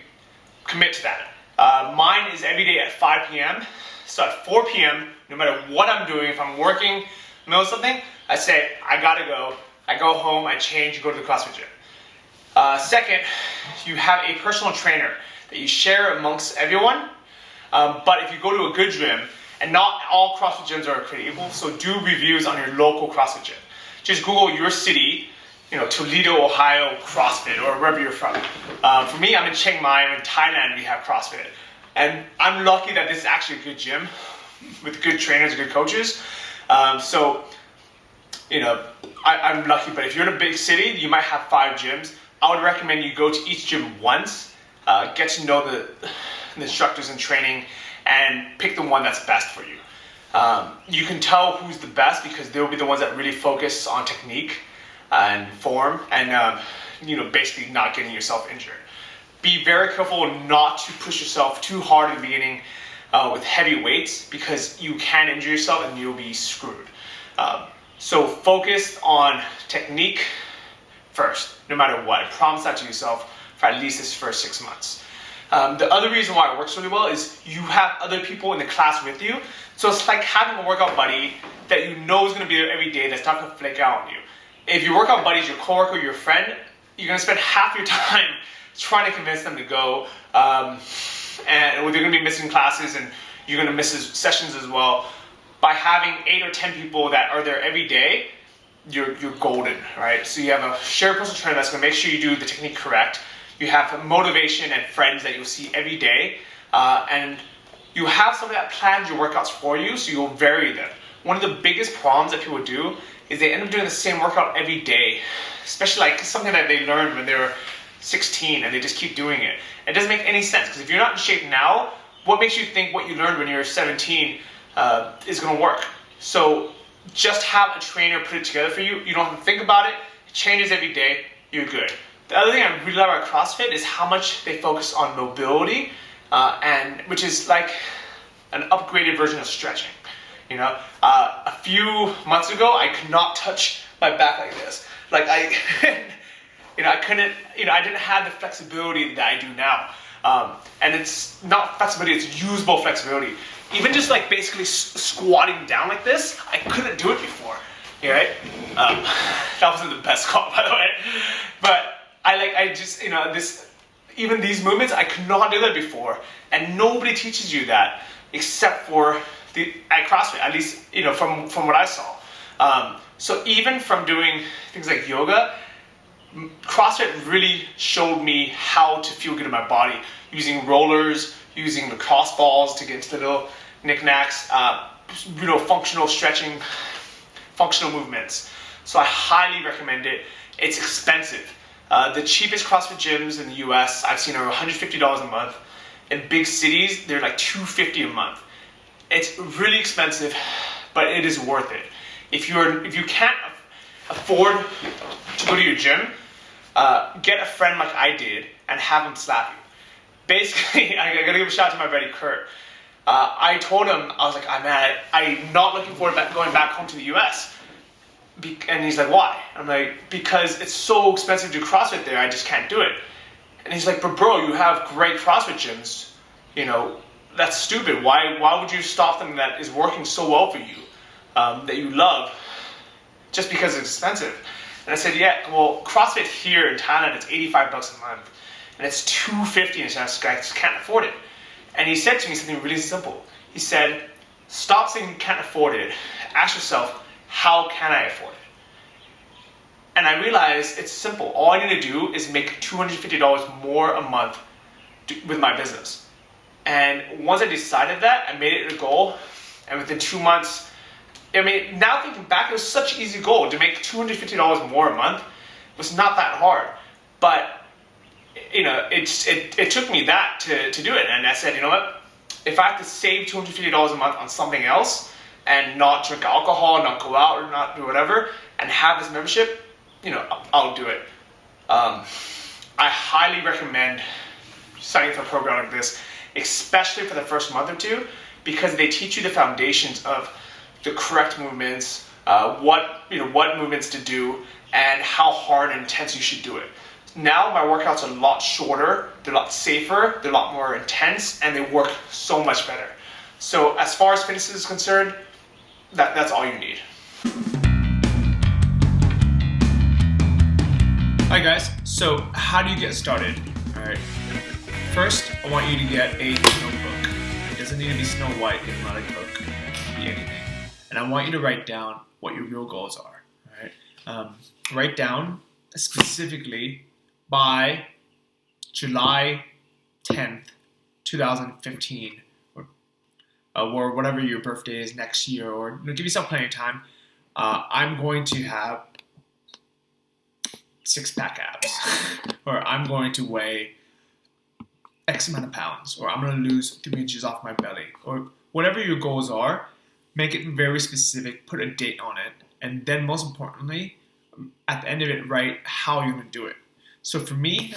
commit to that. Mine is every day at 5 p.m. So at 4 p.m., no matter what I'm doing, if I'm working, middle of something, I say, I gotta go. I go home, I change, go to the CrossFit gym. Second, you have a personal trainer that you share amongst everyone. But if you go to a good gym, and not all CrossFit gyms are created equal, so do reviews on your local CrossFit gym. Just Google your city, Toledo, Ohio, CrossFit, or wherever you're from. For me, I'm in Chiang Mai, I'm in Thailand, we have CrossFit. And I'm lucky that this is actually a good gym with good trainers and good coaches. I'm lucky, but if you're in a big city, you might have 5 gyms. I would recommend you go to each gym once, get to know the instructors in training, and pick the one that's best for you. You can tell who's the best because they'll be the ones that really focus on technique and form and basically not getting yourself injured. Be very careful not to push yourself too hard in the beginning with heavy weights because you can injure yourself and you'll be screwed. So focus on technique first, no matter what. Promise that to yourself for at least this first 6 months. The other reason why it works really well is you have other people in the class with you. So it's like having a workout buddy that you know is going to be there every day that's not going to flake out on you. If your workout buddy is your coworker, your friend, you're going to spend half your time trying to convince them to go. And they're going to be missing classes and you're going to miss sessions as well. By having 8 or 10 people that are there every day, you're golden, right? So you have a shared personal trainer that's going to make sure you do the technique correct. You have motivation and friends that you'll see every day, and you have somebody that plans your workouts for you, so you'll vary them. One of the biggest problems that people do is they end up doing the same workout every day, especially like something that they learned when they were 16 and they just keep doing it. It doesn't make any sense, because if you're not in shape now, what makes you think what you learned when you were 17 is going to work? So just have a trainer put it together for you. You don't have to think about it. It changes every day. You're good. The other thing I really love about CrossFit is how much they focus on mobility, and which is like an upgraded version of stretching. You know, a few months ago, I could not touch my back like this. Like I couldn't, I didn't have the flexibility that I do now. And it's not flexibility, it's usable flexibility. Even just like basically squatting down like this, I couldn't do it before. Right? That wasn't the best call, by the way. But even these movements, I could not do that before. And nobody teaches you that except for at CrossFit, at least, from what I saw. So even from doing things like yoga, CrossFit really showed me how to feel good in my body, using rollers, using lacrosse balls to get into the little knickknacks, functional stretching, functional movements. So I highly recommend it. It's expensive. The cheapest CrossFit gyms in the US I've seen are $150 a month. In big cities, they're like $250 a month. It's really expensive, but it is worth it. If you can't afford to go to your gym, get a friend like I did and have him slap you. Basically, I gotta give a shout out to my buddy Kurt. I told him, I was like, I'm not looking forward to going back home to the US. And he's like, why? I'm like, because it's so expensive to do CrossFit there, I just can't do it. And he's like, but bro, you have great CrossFit gyms. That's stupid. Why would you stop them that is working so well for you, that you love, just because it's expensive? And I said, yeah, well, CrossFit here in Thailand, it's $85 a month. And it's $250 and I just can't afford it. And he said to me something really simple. He said, stop saying you can't afford it. Ask yourself, how can I afford it? And I realized it's simple. All I need to do is make $250 more a month with my business. And once I decided that, I made it a goal. And within 2 months, now thinking back, it was such an easy goal to make $250 more a month. It was not that hard. But, it took me that to do it. And I said, you know what? If I have to save $250 a month on something else and not drink alcohol, not go out, or not do whatever, and have this membership, I'll do it. I highly recommend signing up for a program like this, especially for the first month or two, because they teach you the foundations of the correct movements, what movements to do, and how hard and intense you should do it. Now my workouts are a lot shorter, they're a lot safer, they're a lot more intense, and they work so much better. So as far as fitness is concerned, that's all you need. Hi guys, so how do you get started? Alright, first I want you to get a notebook. It doesn't need to be Snow White, it's not a Coke, it can be anything. And I want you to write down what your real goals are. Alright, write down specifically by July 10th, 2015, or whatever your birthday is next year, or give yourself plenty of time. I'm going to have 6-pack abs, or I'm going to weigh X amount of pounds, or I'm going to lose 3 inches off my belly, or whatever your goals are. Make it very specific, put a date on it, and then most importantly, at the end of it, write how you're going to do it. So for me,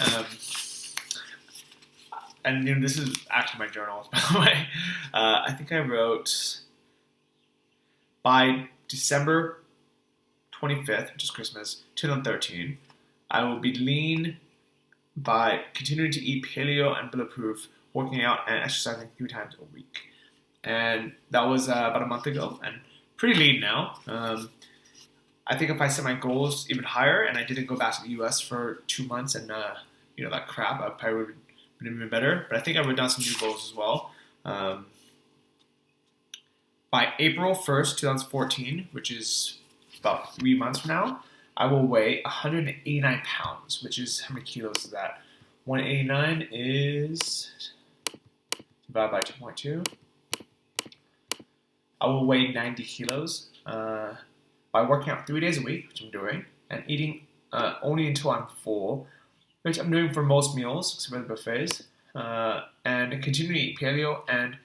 and this is actually my journal, by the way, I think I wrote by December 25th, which is Christmas, 2013, I will be lean by continuing to eat paleo and bulletproof, working out and exercising 3 times a week. And that was about a month ago, and pretty lean now. I think if I set my goals even higher and I didn't go back to the US for 2 months and that crap, I probably would have been even better. But I think I wrote down some new goals as well. By April 1st, 2014, which is about 3 months from now, I will weigh 189 pounds, which is, how many kilos is that? 189 is divided by 2.2. I will weigh 90 kilos by working out 3 days a week, which I'm doing, and eating only until I'm full which I'm doing for most meals, except for the buffets, and continue to eat paleo and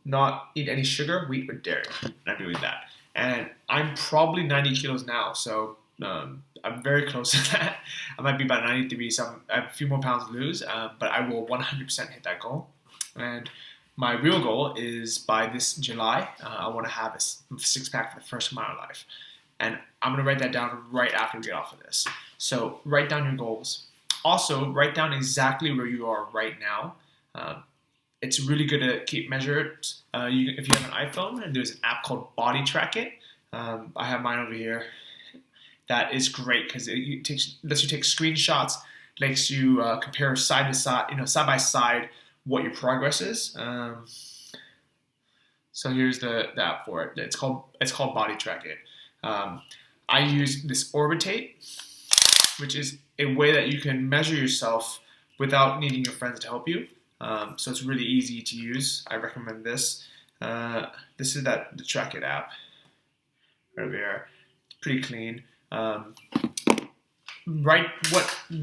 not eat any sugar, wheat, or dairy. And I'm doing that. And I'm probably 90 kilos now, so I'm very close to that. I might be about 93, so I have a few more pounds to lose, but I will 100% hit that goal. And my real goal is by this July, I want to have a six-pack for the first time in my life. And I'm going to write that down right after we get off of this. So write down your goals. Also, write down exactly where you are right now. It's really good to keep measured. If you have an iPhone, there's an app called Body Track It. I have mine over here. That is great because it lets you take screenshots, lets you compare side to side, side by side what your progress is. So here's the app for it. It's called Body Track It. I use this Orbitate, which is a way that you can measure yourself without needing your friends to help you. So it's really easy to use. I recommend this. This is the Track It app right over here. It's pretty clean. Right,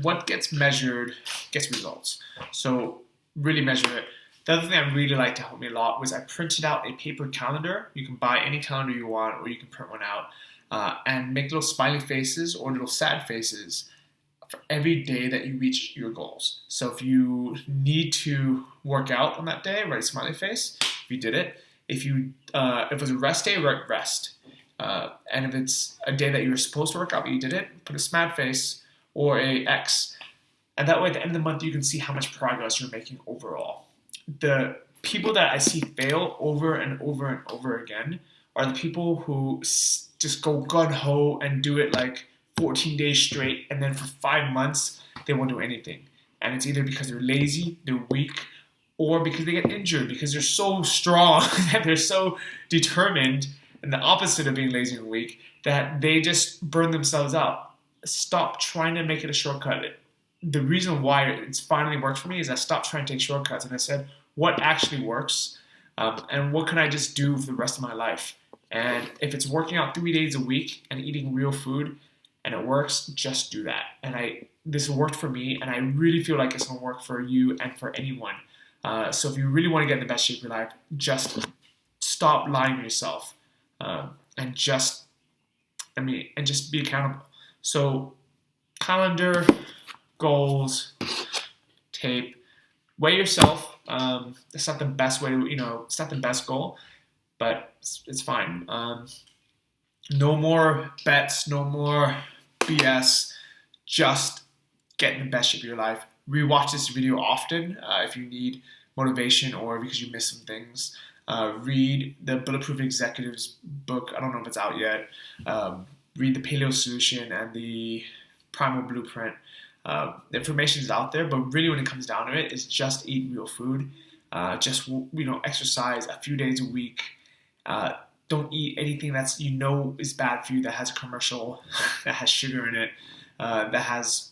what gets measured gets results. So really measure it. The other thing I really liked to help me a lot was I printed out a paper calendar. You can buy any calendar you want, or you can print one out and make little smiley faces or little sad faces for every day that you reach your goals. So if you need to work out on that day, write a smiley face. If you did it, if it was a rest day, write rest. And if it's a day that you were supposed to work out but you didn't, put a smad face or a X. And that way at the end of the month you can see how much progress you're making overall. The people that I see fail over and over and over again are the people who just go gung-ho and do it like 14 days straight, and then for 5 months they won't do anything. And it's either because they're lazy, they're weak, or because they get injured because they're so strong that they're so determined, and the opposite of being lazy and weak, that they just burn themselves out. Stop trying to make it a shortcut. The reason why it's finally worked for me is I stopped trying to take shortcuts and I said, what actually works? And what can I just do for the rest of my life? And if it's working out 3 days a week and eating real food and it works, just do that. And this worked for me, and I really feel like it's going to work for you and for anyone. So if you really want to get in the best shape of your life, just stop lying to yourself. And just be accountable. So calendar, goals, tape, weigh yourself. It's not the best way to, it's not the best goal, but it's fine. No more bets, no more BS. Just get in the best shape of your life. Rewatch this video often if you need motivation or because you missed some things. Read the Bulletproof Executives book. I don't know if it's out yet. Read the Paleo Solution and the Primal Blueprint. The information is out there, but really when it comes down to it, is just eat real food. Just exercise a few days a week. Don't eat anything that's is bad for you, that has a commercial, that has sugar in it, that has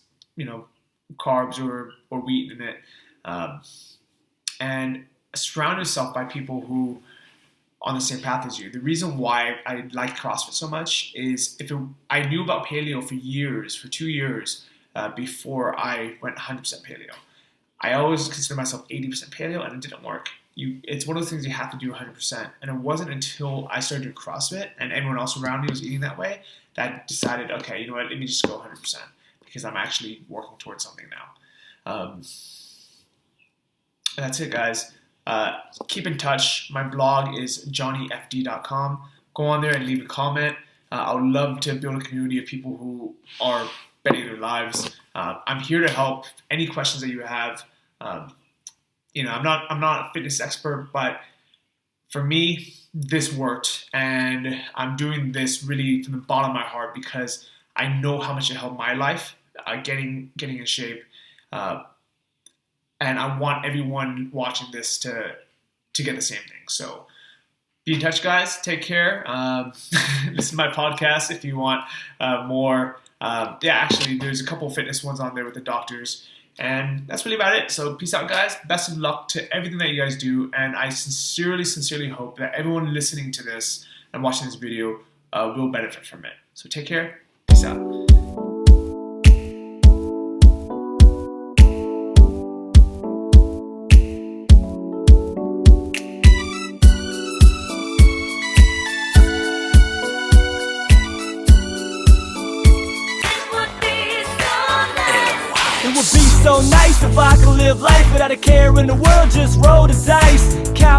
carbs or wheat in it, and surround yourself by people who on the same path as you. The reason why I like CrossFit so much is I knew about paleo for 2 years before I went 100% paleo. I always consider myself 80% paleo, and it didn't work. It's one of those things you have to do 100%. And it wasn't until I started doing CrossFit and everyone else around me was eating that way that I decided, okay, you know what, let me just go 100% because I'm actually working towards something now. And that's it, guys. Keep in touch. My blog is johnnyfd.com. Go on there and leave a comment. I would love to build a community of people who are bettering their lives. I'm here to help. Any questions that you have. I'm not a fitness expert, but for me, this worked, and I'm doing this really from the bottom of my heart because I know how much it helped my life, getting in shape. And I want everyone watching this to get the same thing. So be in touch, guys. Take care. Listen to my podcast if you want more. Actually, there's a couple fitness ones on there with the doctors. And that's really about it. So peace out, guys. Best of luck to everything that you guys do. And I sincerely, sincerely hope that everyone listening to this and watching this video will benefit from it. So take care. Peace out. be so nice if I could live life without a care in the world, just roll the dice.